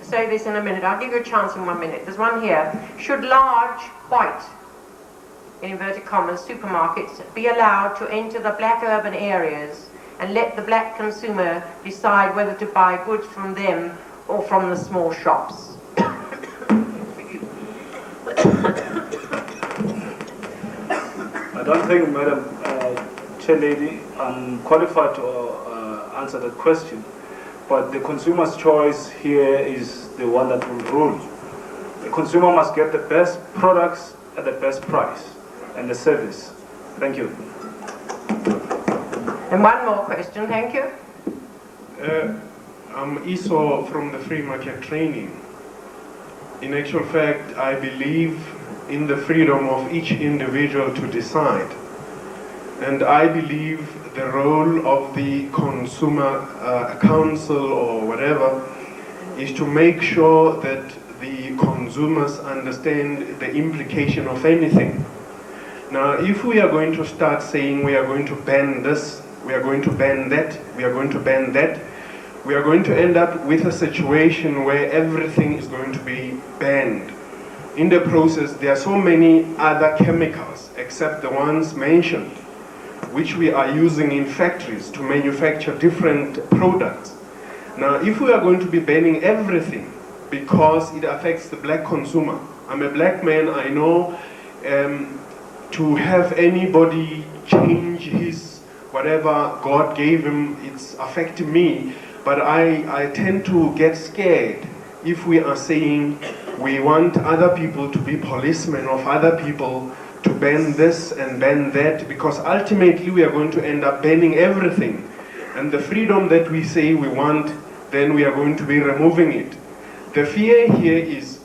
say this in a minute, I'll give you a chance in 1 minute. There's one here. Should large, white, in inverted commas, supermarkets be allowed to enter the black urban areas and let the black consumer decide whether to buy goods from them or from the small shops? I don't think, Madam Chair Lady, I'm qualified to answer that question. But the consumer's choice here is the one that will rule. The consumer must get the best products at the best price and the service. Thank you. And one more question, thank you. I'm Iso from the Free Market Training. In actual fact, I believe in the freedom of each individual to decide. And I believe the role of the consumer council or whatever is to make sure that the consumers understand the implication of anything. Now, if we are going to start saying we are going to ban this, we are going to ban that, we are going to ban that, we are going to end up with a situation where everything is going to be banned. In the process, there are so many other chemicals, except the ones mentioned, which we are using in factories to manufacture different products. Now, if we are going to be banning everything because it affects the black consumer, I'm a black man, I know to have anybody change his whatever God gave him, it's affecting me, but I tend to get scared if we are saying we want other people to be policemen of other people, to ban this and ban that, because ultimately we are going to end up banning everything. And the freedom that we say we want, then we are going to be removing it. The fear here is,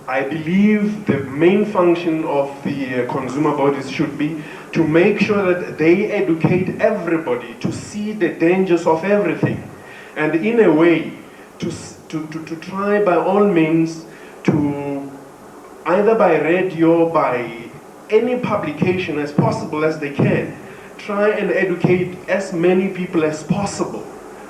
I believe the main function of the consumer bodies should be to make sure that they educate everybody to see the dangers of everything. And in a way, to try by all means to, either by radio, by any publication as possible as they can, try and educate as many people as possible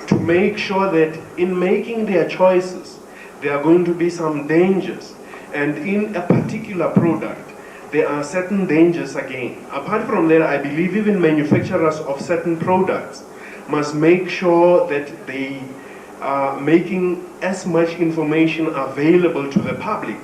to make sure that in making their choices, there are going to be some dangers. And in a particular product, there are certain dangers again. Apart from that, I believe even manufacturers of certain products must make sure that they are making as much information available to the public.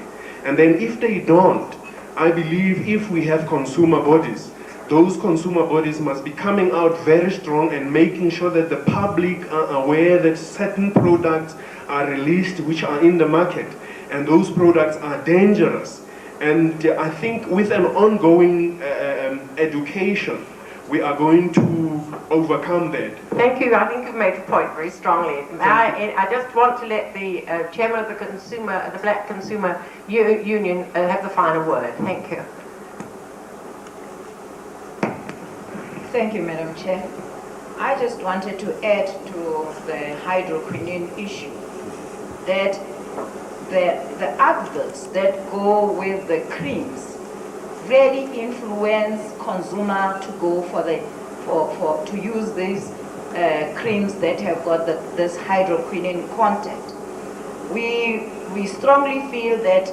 And then if they don't, I believe if we have consumer bodies, those consumer bodies must be coming out very strong and making sure that the public are aware that certain products are released which are in the market, and those products are dangerous. And I think with an ongoing education, we are going to overcome that. Thank you. I think you've made the point very strongly. I just want to let the chairman of the Black Consumer Union have the final word. Thank you. Thank you, Madam Chair. I just wanted to add to the hydroquinone issue that the adverts that go with the creams really influence consumer to go to use these creams that have got this hydroquinone content. We strongly feel that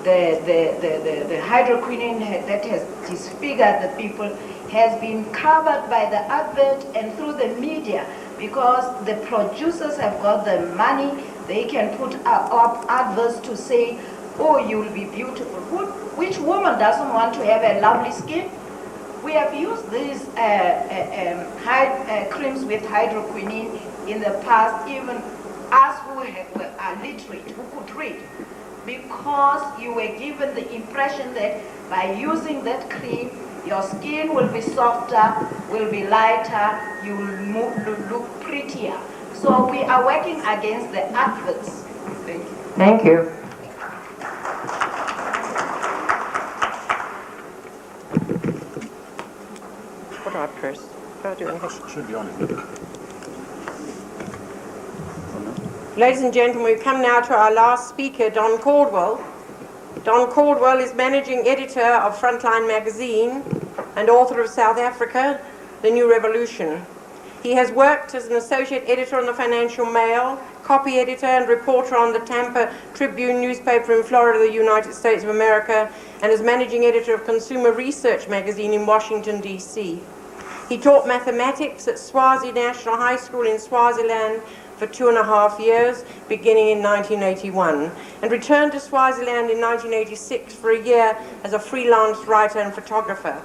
the hydroquinone that has disfigured the people has been covered by the advert and through the media, because the producers have got the money. They can put up adverts to say, oh, you'll be beautiful. Which woman doesn't want to have a lovely skin? We have used these creams with hydroquinone in the past, even us who are literate, who could read, because you were given the impression that by using that cream, your skin will be softer, will be lighter, you will look prettier. So we are working against the adverts. Thank you. Thank you. What do I press? Should be on it. Ladies and gentlemen, we come now to our last speaker, Don Caldwell. Don Caldwell is managing editor of Frontline magazine and author of South Africa, The New Revolution. He has worked as an associate editor on the Financial Mail, copy editor and reporter on the Tampa Tribune newspaper in Florida, the United States of America, and as managing editor of Consumer Research magazine in Washington, D.C. He taught mathematics at Swazi National High School in Swaziland for 2.5 years, beginning in 1981, and returned to Swaziland in 1986 for a year as a freelance writer and photographer.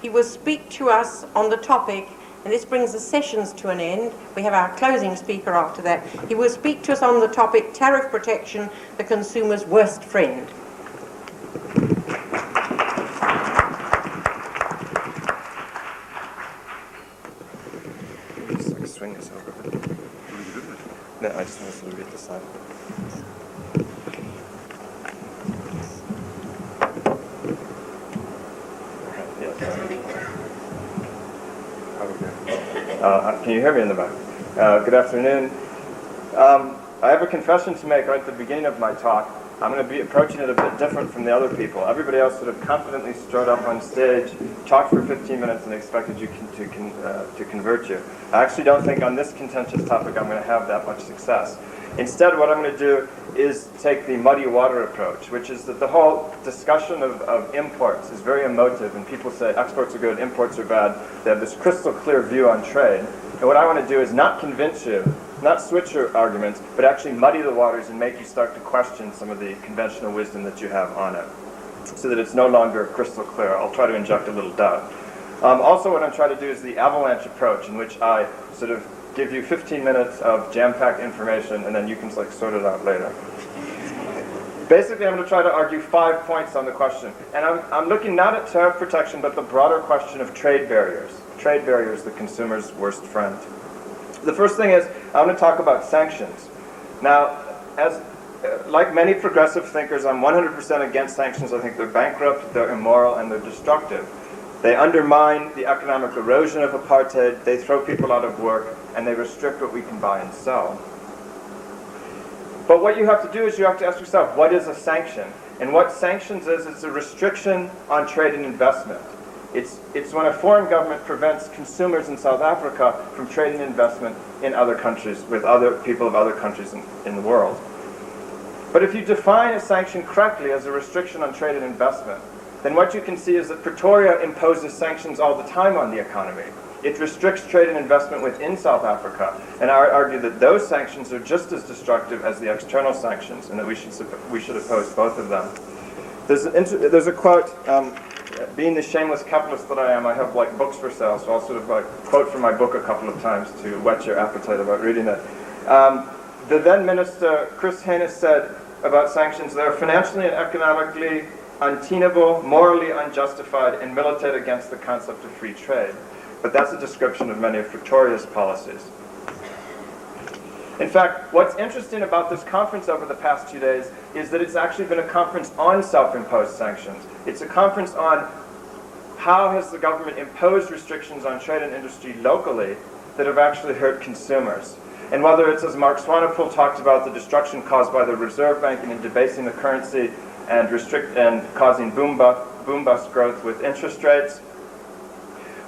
He will speak to us on the topic, and this brings the sessions to an end. We have our closing speaker after that. He will speak to us on the topic, Tariff Protection, the Consumer's Worst Friend. Swing this over. No, I just want to read this side. Can you hear me in the back? Good afternoon. I have a confession to make right at the beginning of my talk. I'm going to be approaching it a bit different from the other people. Everybody else sort of confidently strode up on stage, talked for 15 minutes, and expected you to convert you. I actually don't think on this contentious topic I'm going to have that much success. Instead, what I'm going to do is take the muddy water approach, which is that the whole discussion of imports is very emotive, and people say exports are good, imports are bad. They have this crystal clear view on trade. And what I want to do is not convince you, not switch your arguments, but actually muddy the waters and make you start to question some of the conventional wisdom that you have on it, so that it's no longer crystal clear. I'll try to inject a little doubt. Also, what I'm trying to do is the avalanche approach, in which I sort of give you 15 minutes of jam-packed information, and then you can like sort it out later. Basically, I'm going to try to argue 5 points on the question. And I'm looking not at tariff protection, but the broader question of trade barriers. Trade barriers, the consumer's worst friend. The first thing is, I want to talk about sanctions. Now, like many progressive thinkers, I'm 100% against sanctions. I think they're bankrupt, they're immoral, and they're destructive. They undermine the economic erosion of apartheid, they throw people out of work, and they restrict what we can buy and sell. But what you have to do is you have to ask yourself, what is a sanction? And what sanctions is, it's a restriction on trade and investment. It's when a foreign government prevents consumers in South Africa from trading investment in other countries with other people of other countries in the world. But if you define a sanction correctly as a restriction on trade and investment, then what you can see is that Pretoria imposes sanctions all the time on the economy. It restricts trade and investment within South Africa, and I argue that those sanctions are just as destructive as the external sanctions, and that we should oppose both of them. There's a quote, being the shameless capitalist that I am, I have like books for sale, so I'll sort of like quote from my book a couple of times to whet your appetite about reading it. The then minister, Chris Haynes, said about sanctions, they're financially and economically untenable, morally unjustified, and militate against the concept of free trade. But that's a description of many of Pretoria's policies. In fact, what's interesting about this conference over the past 2 days is that it's actually been a conference on self-imposed sanctions. It's a conference on how has the government imposed restrictions on trade and industry locally that have actually hurt consumers. And whether it's, as Mark Swanepoel talked about, the destruction caused by the Reserve Bank in debasing the currency and causing boom-bust growth with interest rates,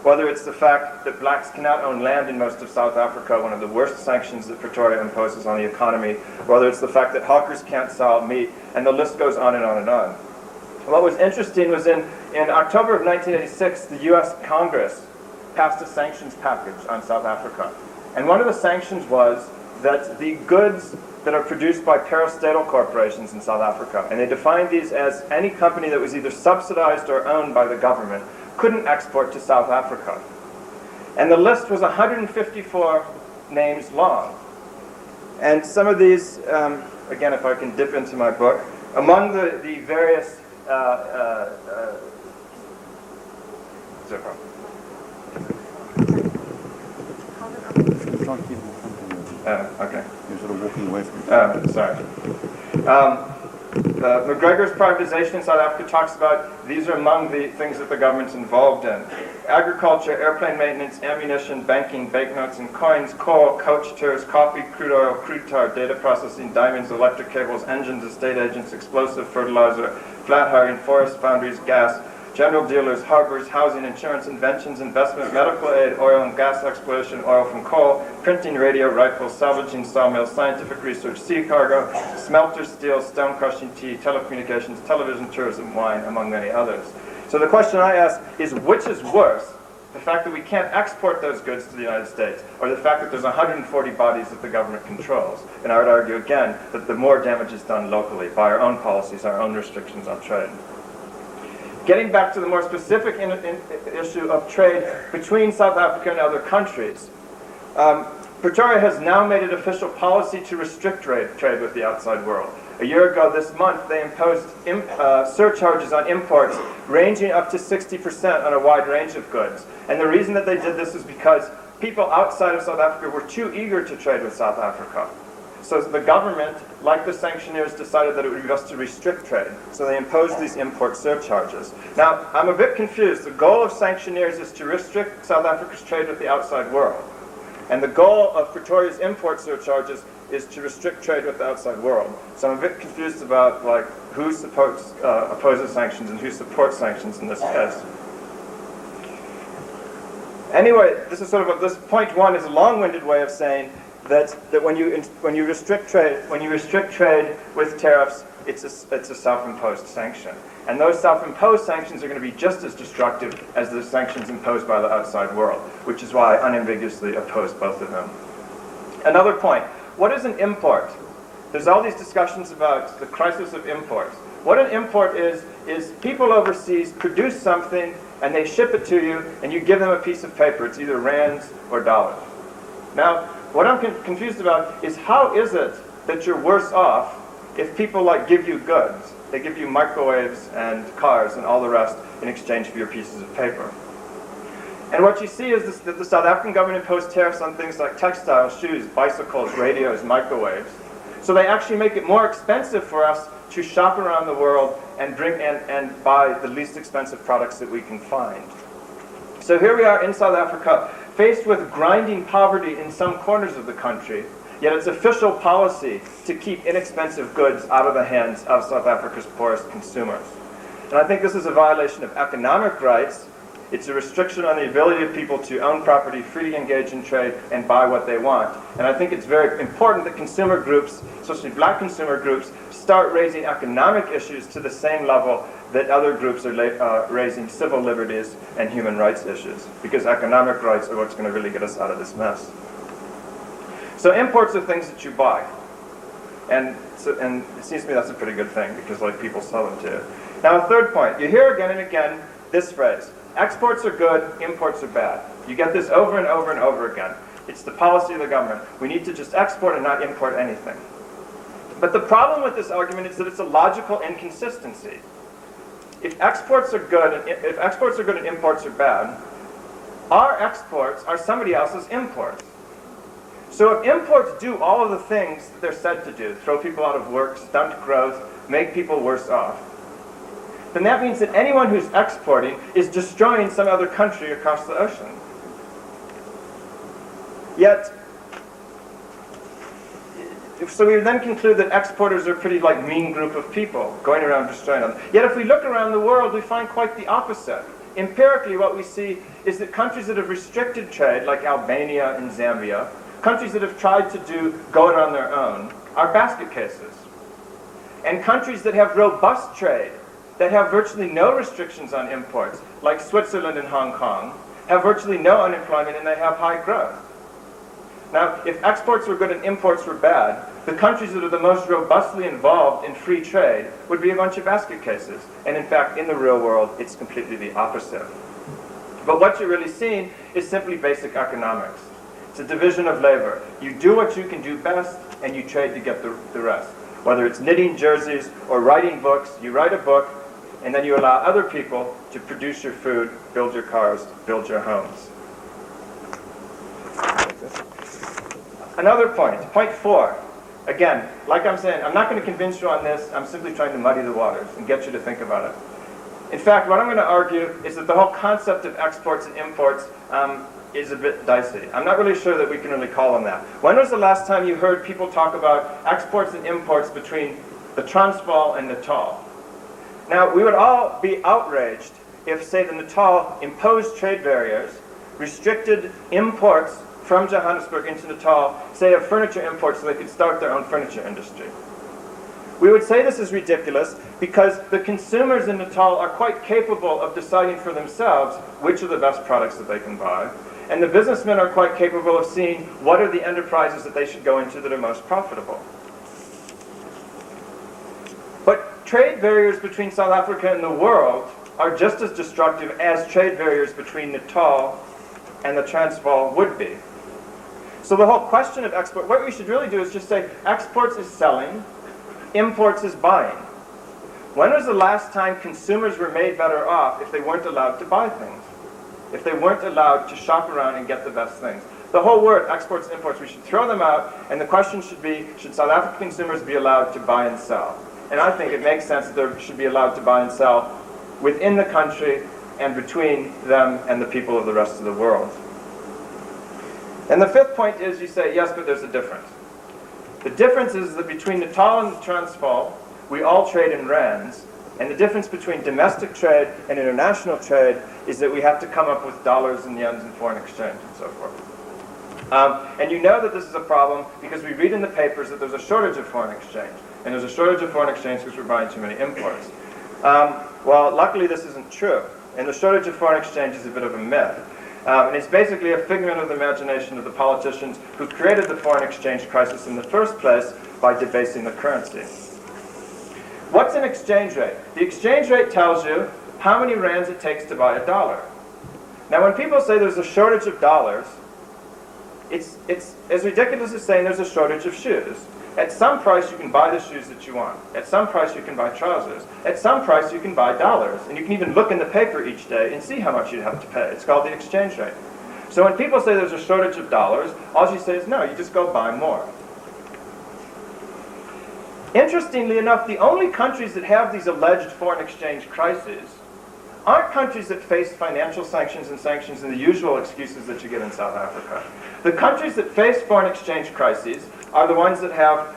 whether it's the fact that blacks cannot own land in most of South Africa, one of the worst sanctions that Pretoria imposes on the economy, whether it's the fact that hawkers can't sell meat, and the list goes on and on and on. What was interesting was in October of 1986, the US Congress passed a sanctions package on South Africa. And one of the sanctions was that the goods that are produced by parastatal corporations in South Africa, and they defined these as any company that was either subsidized or owned by the government, couldn't export to South Africa. And the list was 154 names long. And some of these, again, if I can dip into my book, among the various okay. You're sort of walking away from it. Sorry. McGregor's privatization in South Africa talks about these are among the things that the government's involved in. Agriculture, airplane maintenance, ammunition, banking, banknotes and coins, coal, coach tours, coffee, crude oil, crude tar, data processing, diamonds, electric cables, engines, estate agents, explosive, fertilizer, flat hiring, forest foundries, gas, general dealers, harbors, housing, insurance, inventions, investment, medical aid, oil and gas exploration, oil from coal, printing, radio, rifles, salvaging, sawmills, scientific research, sea cargo, smelters, steel, stone crushing, tea, telecommunications, television, tourism, wine, among many others. So the question I ask is, which is worse, the fact that we can't export those goods to the United States, or the fact that there's 140 bodies that the government controls? And I would argue again that the more damage is done locally by our own policies, our own restrictions on trade. Getting back to the more specific issue of trade between South Africa and other countries, Pretoria has now made it official policy to restrict trade with the outside world. A year ago this month, they imposed surcharges on imports ranging up to 60% on a wide range of goods. And the reason that they did this is because people outside of South Africa were too eager to trade with South Africa. So the government, like the sanctioneers, decided that it would be best to restrict trade. So they imposed these import surcharges. Now, I'm a bit confused. The goal of sanctioneers is to restrict South Africa's trade with the outside world. And the goal of Pretoria's import surcharges is to restrict trade with the outside world. So I'm a bit confused about like who opposes sanctions and who supports sanctions in this case. Anyway, this is sort of this point one is a long-winded way of saying that when you restrict trade with tariffs, it's a self-imposed sanction, and those self-imposed sanctions are going to be just as destructive as the sanctions imposed by the outside world, which is why I unambiguously oppose both of them. Another point: what is an import? There's all these discussions about the crisis of imports. What an import is people overseas produce something and they ship it to you, and you give them a piece of paper. It's either rands or dollars. Now, what I'm confused about is how is it that you're worse off if people like give you goods? They give you microwaves and cars and all the rest in exchange for your pieces of paper. And what you see is that the South African government imposed tariffs on things like textiles, shoes, bicycles, radios, microwaves. So they actually make it more expensive for us to shop around the world and buy the least expensive products that we can find. So here we are in South Africa, faced with grinding poverty in some corners of the country, yet it's official policy to keep inexpensive goods out of the hands of South Africa's poorest consumers. And I think this is a violation of economic rights. It's a restriction on the ability of people to own property, freely engage in trade, and buy what they want. And I think it's very important that consumer groups, especially black consumer groups, start raising economic issues to the same level that other groups are raising civil liberties and human rights issues, because economic rights are what's going to really get us out of this mess. So imports are things that you buy. And it seems to me that's a pretty good thing, because like people sell them to you. Now a third point, you hear again and again this phrase: exports are good, imports are bad. You get this over and over and over again. It's the policy of the government. We need to just export and not import anything. But the problem with this argument is that it's a logical inconsistency. If exports are good and imports are bad, our exports are somebody else's imports. So if imports do all of the things that they're said to do, throw people out of work, stunt growth, make people worse off, then that means that anyone who's exporting is destroying some other country across the ocean. Yet, so we then conclude that exporters are a pretty mean group of people going around destroying them. Yet if we look around the world, we find quite the opposite. Empirically, what we see is that countries that have restricted trade, like Albania and Zambia, countries that have tried to go it on their own, are basket cases. And countries that have robust trade, that have virtually no restrictions on imports, like Switzerland and Hong Kong, have virtually no unemployment and they have high growth. Now, if exports were good and imports were bad, the countries that are the most robustly involved in free trade would be a bunch of basket cases. And in fact, in the real world, it's completely the opposite. But what you're really seeing is simply basic economics. It's a division of labor. You do what you can do best, and you trade to get the rest. Whether it's knitting jerseys or writing books, you write a book, and then you allow other people to produce your food, build your cars, build your homes. Another point 4. Again, like I'm saying, I'm not going to convince you on this. I'm simply trying to muddy the waters and get you to think about it. In fact, what I'm going to argue is that the whole concept of exports and imports is a bit dicey. I'm not really sure that we can really call them that. When was the last time you heard people talk about exports and imports between the Transvaal and Natal? Now, we would all be outraged if, say, the Natal imposed trade barriers, restricted imports from Johannesburg into Natal, say of furniture imports, so they could start their own furniture industry. We would say this is ridiculous because the consumers in Natal are quite capable of deciding for themselves which are the best products that they can buy, and the businessmen are quite capable of seeing what are the enterprises that they should go into that are most profitable. But trade barriers between South Africa and the world are just as destructive as trade barriers between Natal and the Transvaal would be. So the whole question of export, what we should really do is just say exports is selling, imports is buying. When was the last time consumers were made better off if they weren't allowed to buy things? If they weren't allowed to shop around and get the best things? The whole word, exports, imports, we should throw them out, and the question should be, should South African consumers be allowed to buy and sell? And I think it makes sense that they should be allowed to buy and sell within the country and between them and the people of the rest of the world. And the fifth point is you say, yes, but there's a difference. The difference is that between Natal and the Transvaal, we all trade in rands, and the difference between domestic trade and international trade is that we have to come up with dollars and yens and foreign exchange and so forth. And you know that this is a problem because we read in the papers that there's a shortage of foreign exchange. And there's a shortage of foreign exchange because we're buying too many imports. Well, luckily this isn't true. And the shortage of foreign exchange is a bit of a myth. And it's basically a figment of the imagination of the politicians who created the foreign exchange crisis in the first place by debasing the currency. What's an exchange rate? The exchange rate tells you how many rands it takes to buy a dollar. Now when people say there's a shortage of dollars, it's as ridiculous as saying there's a shortage of shoes. At some price you can buy the shoes that you want. At some price you can buy trousers. At some price you can buy dollars. And you can even look in the paper each day and see how much you have to pay. It's called the exchange rate. So when people say there's a shortage of dollars, all you say is no, you just go buy more. Interestingly enough, the only countries that have these alleged foreign exchange crises aren't countries that face financial sanctions and the usual excuses that you get in South Africa. The countries that face foreign exchange crises are the ones that have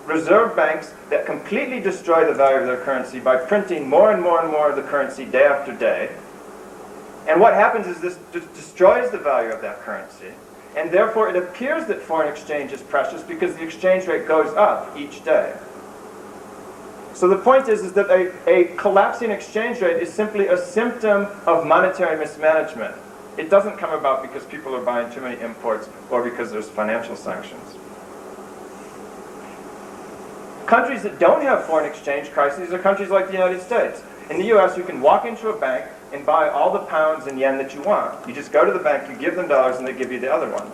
reserve banks that completely destroy the value of their currency by printing more and more and more of the currency day after day. And what happens is this destroys the value of that currency. And therefore it appears that foreign exchange is precious because the exchange rate goes up each day. So the point is that a collapsing exchange rate is simply a symptom of monetary mismanagement. It doesn't come about because people are buying too many imports or because there's financial sanctions. Countries that don't have foreign exchange crises are countries like the United States. In the US, you can walk into a bank and buy all the pounds and yen that you want. You just go to the bank, you give them dollars, and they give you the other one.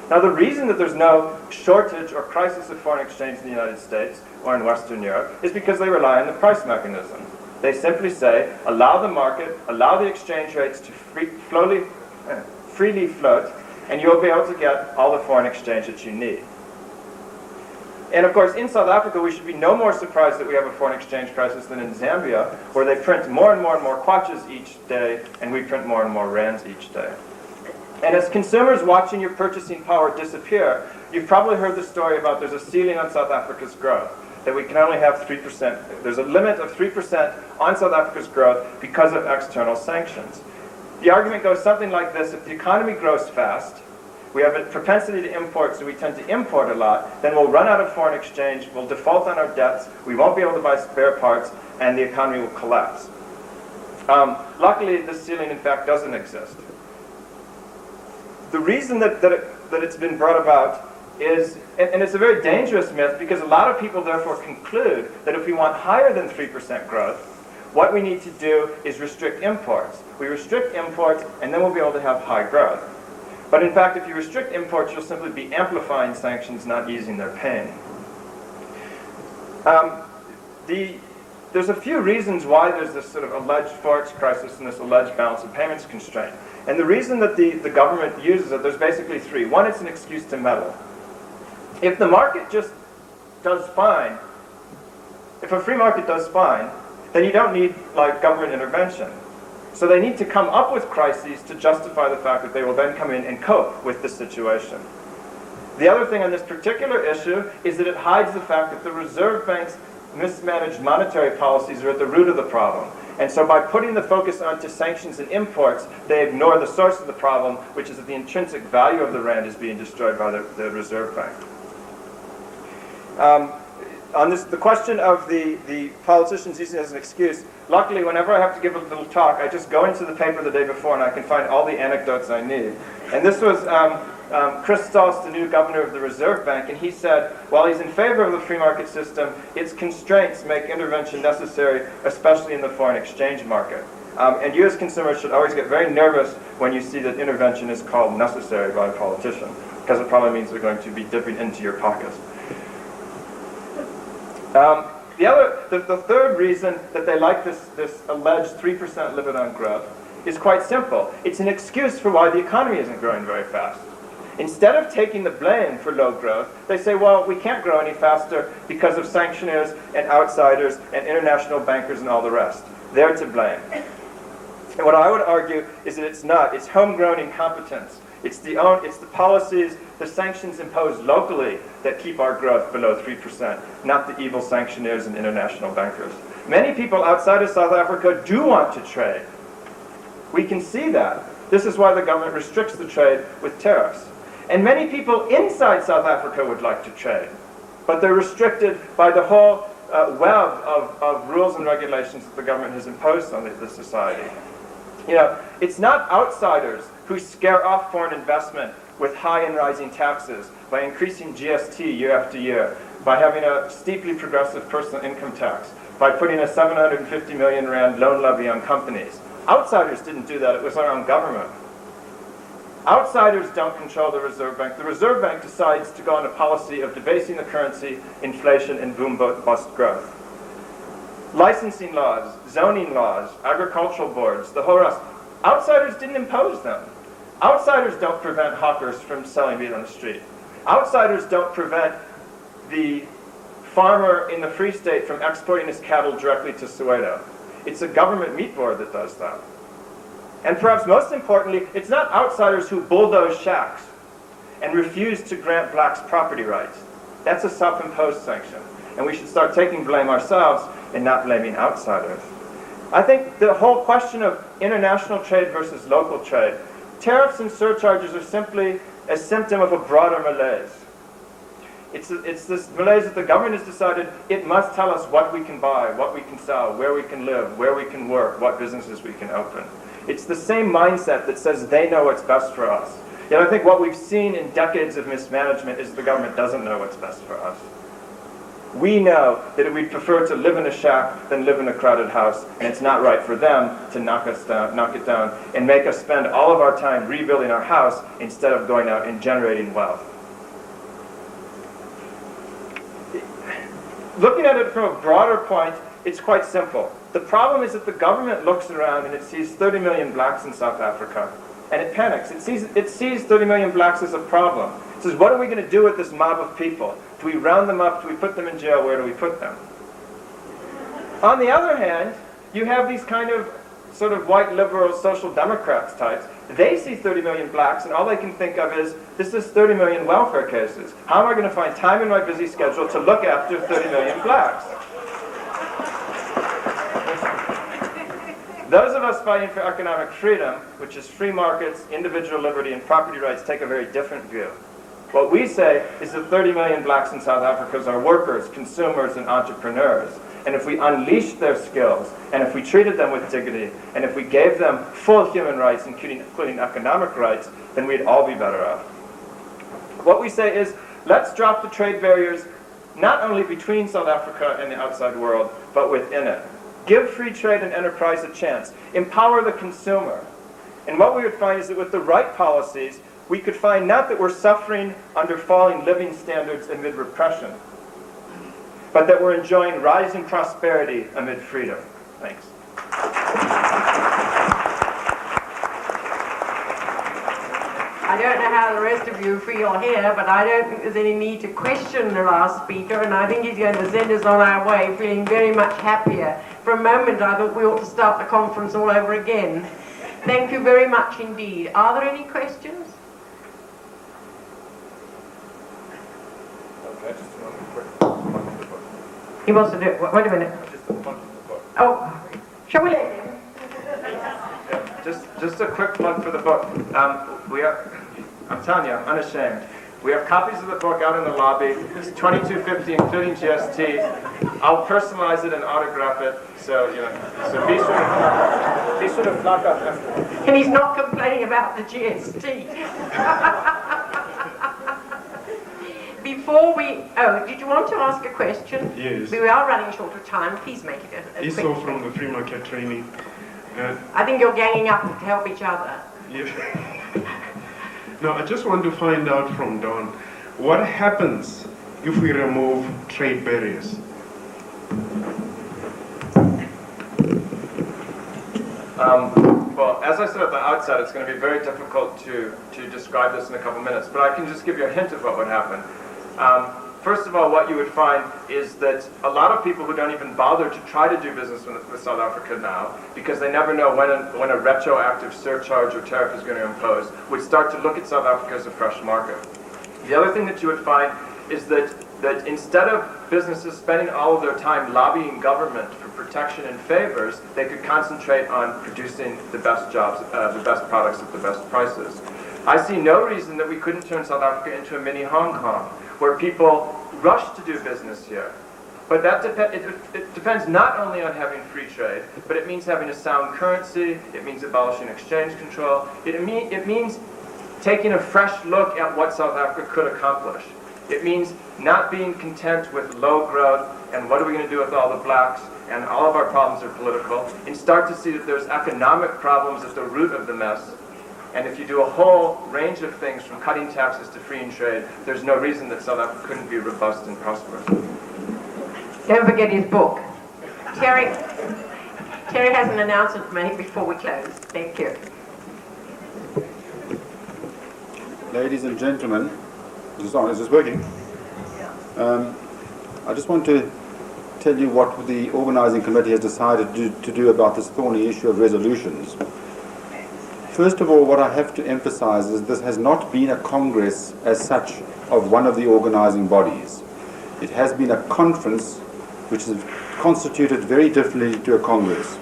Now, the reason that there's no shortage or crisis of foreign exchange in the United States or in Western Europe is because they rely on the price mechanism. They simply say, allow the market, allow the exchange rates to freely float, and you'll be able to get all the foreign exchange that you need. And of course, in South Africa, we should be no more surprised that we have a foreign exchange crisis than in Zambia, where they print more and more and more kwaches each day, and we print more and more rands each day. And as consumers watching your purchasing power disappear, you've probably heard the story about there's a ceiling on South Africa's growth, that we can only have 3%. There's a limit of 3% on South Africa's growth because of external sanctions. The argument goes something like this: if the economy grows fast, we have a propensity to import, so we tend to import a lot, then we'll run out of foreign exchange, we'll default on our debts, we won't be able to buy spare parts, and the economy will collapse. Luckily, this ceiling, in fact, doesn't exist. The reason that it's been brought about is, and it's a very dangerous myth, because a lot of people therefore conclude that if we want higher than 3% growth, what we need to do is restrict imports. We restrict imports, and then we'll be able to have high growth. But in fact, if you restrict imports, you'll simply be amplifying sanctions, not easing their pain. There's a few reasons why there's this sort of alleged forex crisis and this alleged balance of payments constraint. And the reason that the government uses it, there's basically three. One, it's an excuse to meddle. If the market just does fine, if a free market does fine, then you don't need government intervention. So they need to come up with crises to justify the fact that they will then come in and cope with the situation. The other thing on this particular issue is that it hides the fact that the Reserve Bank's mismanaged monetary policies are at the root of the problem. And so by putting the focus onto sanctions and imports, they ignore the source of the problem, which is that the intrinsic value of the rand is being destroyed by the Reserve Bank. On the question of the politicians using it as an excuse, luckily, whenever I have to give a little talk, I just go into the paper the day before and I can find all the anecdotes I need. And this was Chris Stolz, the new governor of the Reserve Bank, and he said, while he's in favor of the free market system, its constraints make intervention necessary, especially in the foreign exchange market. And you as consumers should always get very nervous when you see that intervention is called necessary by a politician, because it probably means they're going to be dipping into your pockets. The third reason that they like this alleged 3% limit on growth is quite simple. It's an excuse for why the economy isn't growing very fast. Instead of taking the blame for low growth, they say, well, we can't grow any faster because of sanctioners and outsiders and international bankers and all the rest. They're to blame. And what I would argue is that it's not. It's homegrown incompetence. It's the policies, the sanctions imposed locally that keep our growth below 3%, not the evil sanctioneers and international bankers. Many people outside of South Africa do want to trade. We can see that. This is why the government restricts the trade with tariffs. And many people inside South Africa would like to trade, but they're restricted by the whole web of rules and regulations that the government has imposed on the society. You know, it's not outsiders who scare off foreign investment with high and rising taxes, by increasing GST year after year, by having a steeply progressive personal income tax, by putting a 750 million rand loan levy on companies. Outsiders didn't do that, it was our own government. Outsiders don't control the Reserve Bank. The Reserve Bank decides to go on a policy of debasing the currency, inflation, and boom-bust growth. Licensing laws, zoning laws, agricultural boards, the whole rest. Outsiders didn't impose them. Outsiders don't prevent hawkers from selling meat on the street. Outsiders don't prevent the farmer in the Free State from exporting his cattle directly to Soweto. It's a government meat board that does that. And perhaps most importantly, it's not outsiders who bulldoze shacks and refuse to grant blacks property rights. That's a self-imposed sanction. And we should start taking blame ourselves and not blaming outsiders. I think the whole question of international trade versus local trade, tariffs and surcharges are simply a symptom of a broader malaise. It's this malaise that the government has decided it must tell us what we can buy, what we can sell, where we can live, where we can work, what businesses we can open. It's the same mindset that says they know what's best for us. Yet I think what we've seen in decades of mismanagement is the government doesn't know what's best for us. We know that we'd prefer to live in a shack than live in a crowded house, and it's not right for them to knock it down, and make us spend all of our time rebuilding our house instead of going out and generating wealth. Looking at it from a broader point, it's quite simple. The problem is that the government looks around and it sees 30 million blacks in South Africa, and it panics. It sees 30 million blacks as a problem. It says, what are we going to do with this mob of people? Do we round them up? Do we put them in jail? Where do we put them? On the other hand, you have these kind of sort of white liberal social democrats types. They see 30 million blacks, and all they can think of is, this is 30 million welfare cases. How am I going to find time in my busy schedule to look after 30 million blacks? Those of us fighting for economic freedom, which is free markets, individual liberty, and property rights, take a very different view. What we say is that 30 million blacks in South Africa are workers, consumers, and entrepreneurs. And if we unleashed their skills, and if we treated them with dignity, and if we gave them full human rights, including economic rights, then we'd all be better off. What we say is, let's drop the trade barriers, not only between South Africa and the outside world, but within it. Give free trade and enterprise a chance. Empower the consumer. And what we would find is that with the right policies, we could find not that we're suffering under falling living standards amid repression, but that we're enjoying rising prosperity amid freedom. Thanks. I don't know how the rest of you feel here, but I don't think there's any need to question the last speaker, and I think he's going to send us on our way feeling very much happier. For a moment, I thought we ought to start the conference all over again. Thank you very much indeed. Are there any questions? Okay, just one quick. He wants to do it. Wait a minute. Just a plug for the book. Oh, shall we let him? Just a quick plug for the book. I'm telling you, I'm unashamed. We have copies of the book out in the lobby. It's $22.50, including GST. I'll personalize it and autograph it. So so be sure to flock up. And he's not complaining about the GST. Before we, did you want to ask a question? Yes. We are running short of time. Please make it a quick. Esau from the free market training. I think you're ganging up to help each other. Yeah. No, I just want to find out from Don, what happens if we remove trade barriers? Well, as I said at the outset, it's going to be very difficult to describe this in a couple minutes, but I can just give you a hint of what would happen. First of all, what you would find is that a lot of people who don't even bother to try to do business with South Africa now, because they never know when a retroactive surcharge or tariff is going to impose, would start to look at South Africa as a fresh market. The other thing that you would find is that instead of businesses spending all of their time lobbying government for protection and favors, they could concentrate on producing the best jobs, the best products at the best prices. I see no reason that we couldn't turn South Africa into a mini Hong Kong, where people rush to do business here. But that it depends not only on having free trade, but it means having a sound currency, it means abolishing exchange control, it means taking a fresh look at what South Africa could accomplish. It means not being content with low growth and what are we going to do with all the blacks and all of our problems are political, and start to see that there's economic problems at the root of the mess. And if you do a whole range of things from cutting taxes to freeing trade, there's no reason that South Africa couldn't be robust and prosperous. Don't forget his book. Terry has an announcement to make before we close. Thank you. Ladies and gentlemen, is this working? I just want to tell you what the organising committee has decided to do about this thorny issue of resolutions. First of all, what I have to emphasise is this has not been a congress as such of one of the organising bodies. It has been a conference which is constituted very differently to a congress.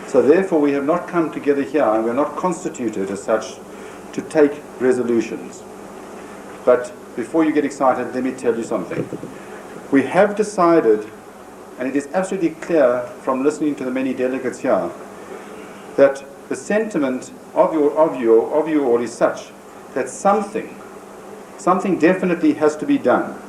So therefore we have not come together here and we are not constituted as such to take resolutions. But before you get excited, let me tell you something. We have decided, and it is absolutely clear from listening to the many delegates here, that the sentiment of you all is such that something definitely has to be done.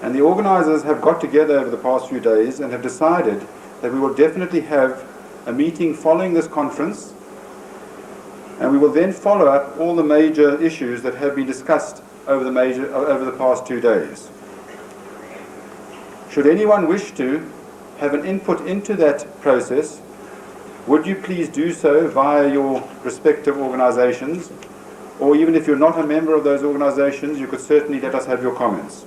And the organisers have got together over the past few days and have decided that we will definitely have a meeting following this conference, and we will then follow up all the major issues that have been discussed over the past 2 days. Should anyone wish to have an input into that process, would you please do so via your respective organisations, or even if you're not a member of those organisations, you could certainly let us have your comments.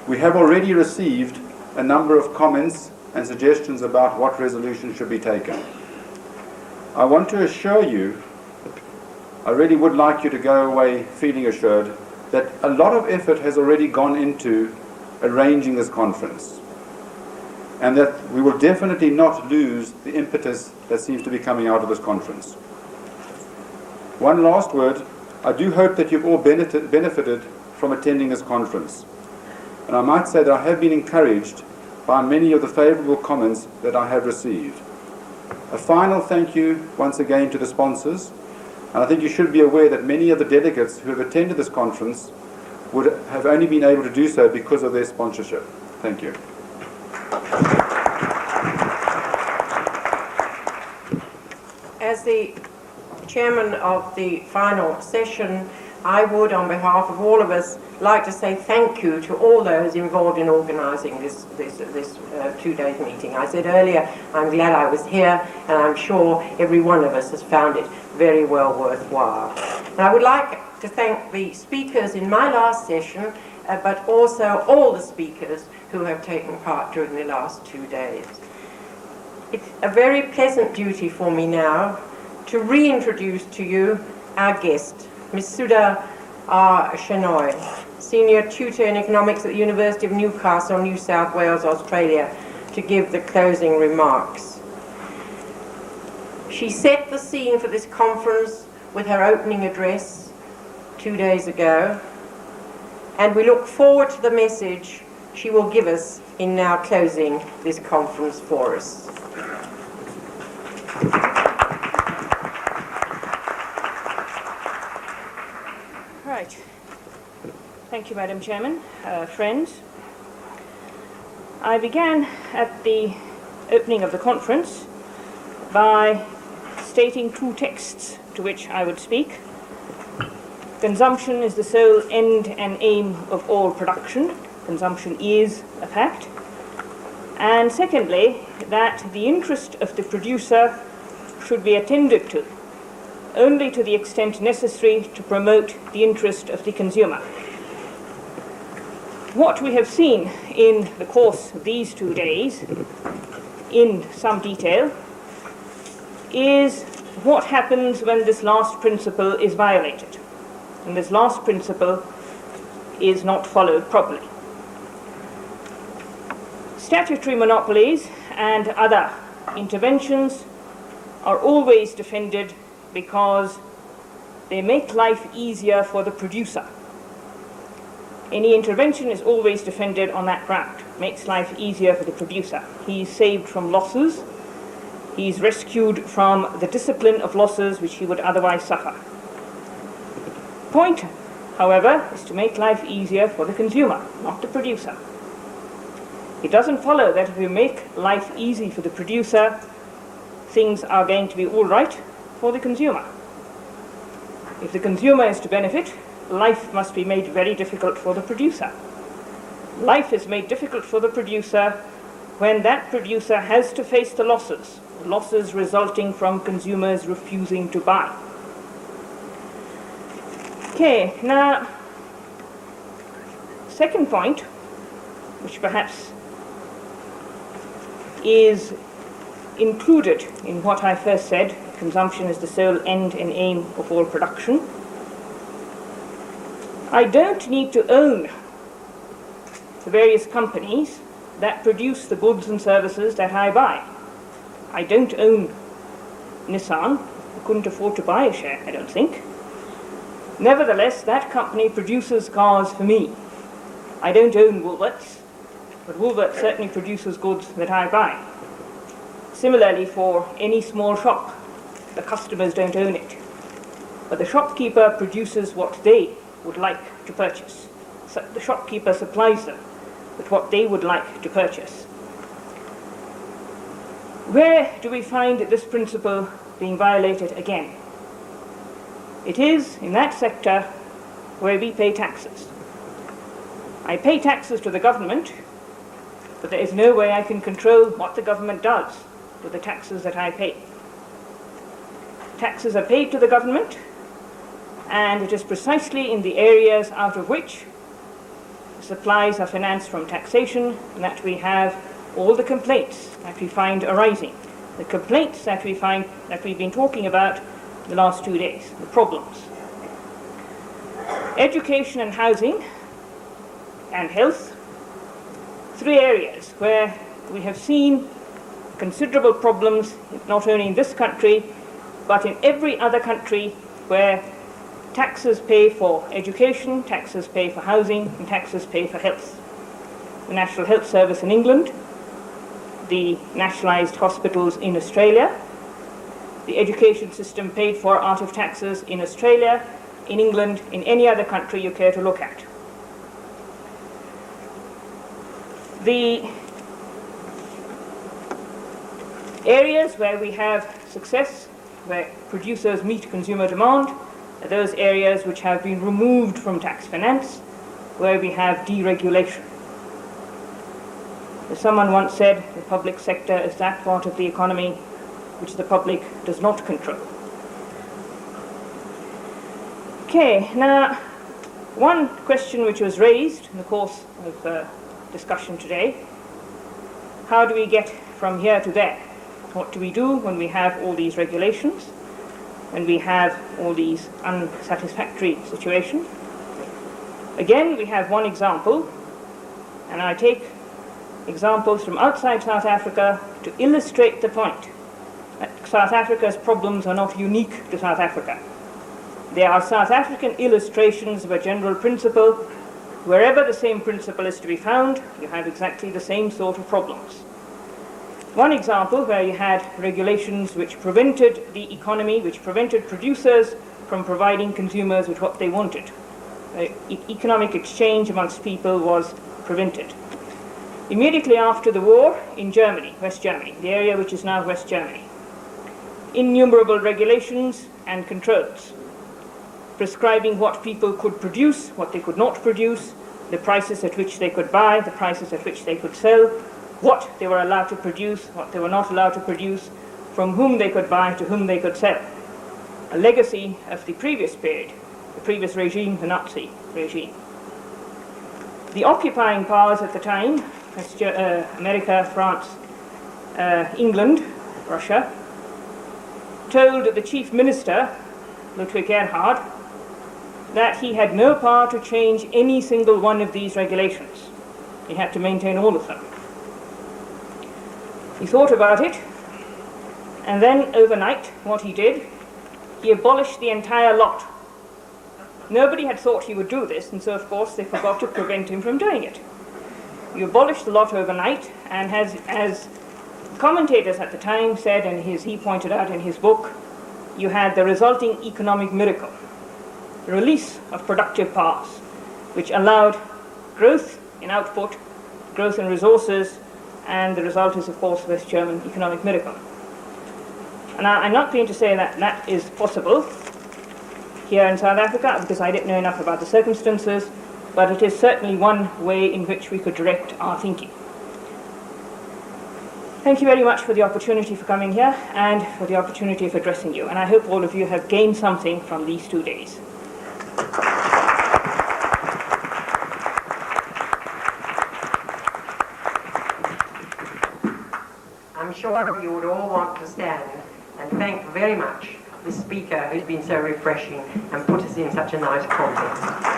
We have already received a number of comments and suggestions about what resolution should be taken. I want to assure you, I really would like you to go away feeling assured that a lot of effort has already gone into arranging this conference, and that we will definitely not lose the impetus that seems to be coming out of this conference. One last word. I do hope that you've all benefited from attending this conference. And I might say that I have been encouraged by many of the favourable comments that I have received. A final thank you once again to the sponsors, and I think you should be aware that many of the delegates who have attended this conference would have only been able to do so because of their sponsorship. Thank you. As the chairman of the final session, I would, on behalf of all of us, like to say thank you to all those involved in organising this 2-day meeting. I said earlier, I'm glad I was here, and I'm sure every one of us has found it very well worthwhile. And I would like to thank the speakers in my last session, but also all the speakers who have taken part during the last 2 days. It's a very pleasant duty for me now to reintroduce to you our guest, Ms. Sudha Shenoy, Senior Tutor in Economics at the University of Newcastle, New South Wales, Australia, to give the closing remarks. She set the scene for this conference with her opening address 2 days ago, and we look forward to the message she will give us in now closing this conference for us. Right. Thank you, Madam Chairman. Friends, I began at the opening of the conference by stating 2 texts to which I would speak. Consumption is the sole end and aim of all production. Consumption is a fact. And secondly, that the interest of the producer should be attended to only to the extent necessary to promote the interest of the consumer. What we have seen in the course of these 2 days, in some detail, is what happens when this last principle is violated, and this last principle is not followed properly. Statutory monopolies and other interventions are always defended because they make life easier for the producer. Any intervention is always defended on that ground. Makes life easier for the producer. He's saved from losses. He's rescued from the discipline of losses which he would otherwise suffer. Point, however, is to make life easier for the consumer, not the producer. It doesn't follow that if you make life easy for the producer, things are going to be all right for the consumer. If the consumer is to benefit, life must be made very difficult for the producer. Life is made difficult for the producer when that producer has to face the losses resulting from consumers refusing to buy. Okay, now, second point, which perhaps is included in what I first said, consumption is the sole end and aim of all production. I don't need to own the various companies that produce the goods and services that I buy. I don't own Nissan. I couldn't afford to buy a share, I don't think. Nevertheless, that company produces cars for me. I don't own Woolworths, but Woolworths certainly produces goods that I buy. Similarly, for any small shop, the customers don't own it, but the shopkeeper produces what they would like to purchase. So the shopkeeper supplies them with what they would like to purchase. Where do we find this principle being violated again? It is in that sector where we pay taxes. I pay taxes to the government, but there is no way I can control what the government does with the taxes that I pay. Taxes are paid to the government, and it is precisely in the areas out of which supplies are financed from taxation that we have all the complaints that we find arising. The complaints that we find, that we've been talking about the last 2 days, the problems. Education and housing and health, 3 areas where we have seen considerable problems, not only in this country, but in every other country where taxes pay for education, taxes pay for housing, and taxes pay for health. The National Health Service in England, the nationalised hospitals in Australia, the education system paid for out of taxes in Australia, in England, in any other country you care to look at. The areas where we have success, where producers meet consumer demand, are those areas which have been removed from tax finance, where we have deregulation. As someone once said, the public sector is that part of the economy which the public does not control. Okay, now one question which was raised in the course of the discussion today: how do we get from here to there? What do we do when we have all these regulations, when we have all these unsatisfactory situations? Again, we have one example, and I take examples from outside South Africa to illustrate the point that South Africa's problems are not unique to South Africa. They are South African illustrations of a general principle. Wherever the same principle is to be found, you have exactly the same sort of problems. One example where you had regulations which prevented the economy, which prevented producers from providing consumers with what they wanted. Economic exchange amongst people was prevented. Immediately after the war in Germany, West Germany, the area which is now West Germany, innumerable regulations and controls prescribing what people could produce, what they could not produce, the prices at which they could buy, the prices at which they could sell, what they were allowed to produce, what they were not allowed to produce, from whom they could buy, to whom they could sell. A legacy of the previous period, the previous regime, the Nazi regime. The occupying powers at the time, America, France, England, Russia, told the chief minister, Ludwig Erhard, that he had no power to change any single one of these regulations. He had to maintain all of them. He thought about it, and then overnight, what he did, he abolished the entire lot. Nobody had thought he would do this, and so of course they forgot to prevent him from doing it. He abolished the lot overnight, and as commentators at the time said, and he pointed out in his book, you had the resulting economic miracle, the release of productive powers, which allowed growth in output, growth in resources, and the result is, of course, West German economic miracle. And I'm not going to say that that is possible here in South Africa, because I didn't know enough about the circumstances, but it is certainly one way in which we could direct our thinking. Thank you very much for the opportunity for coming here and for the opportunity of addressing you. And I hope all of you have gained something from these 2 days. I'm sure you would all want to stand and thank very much the speaker who's been so refreshing and put us in such a nice context.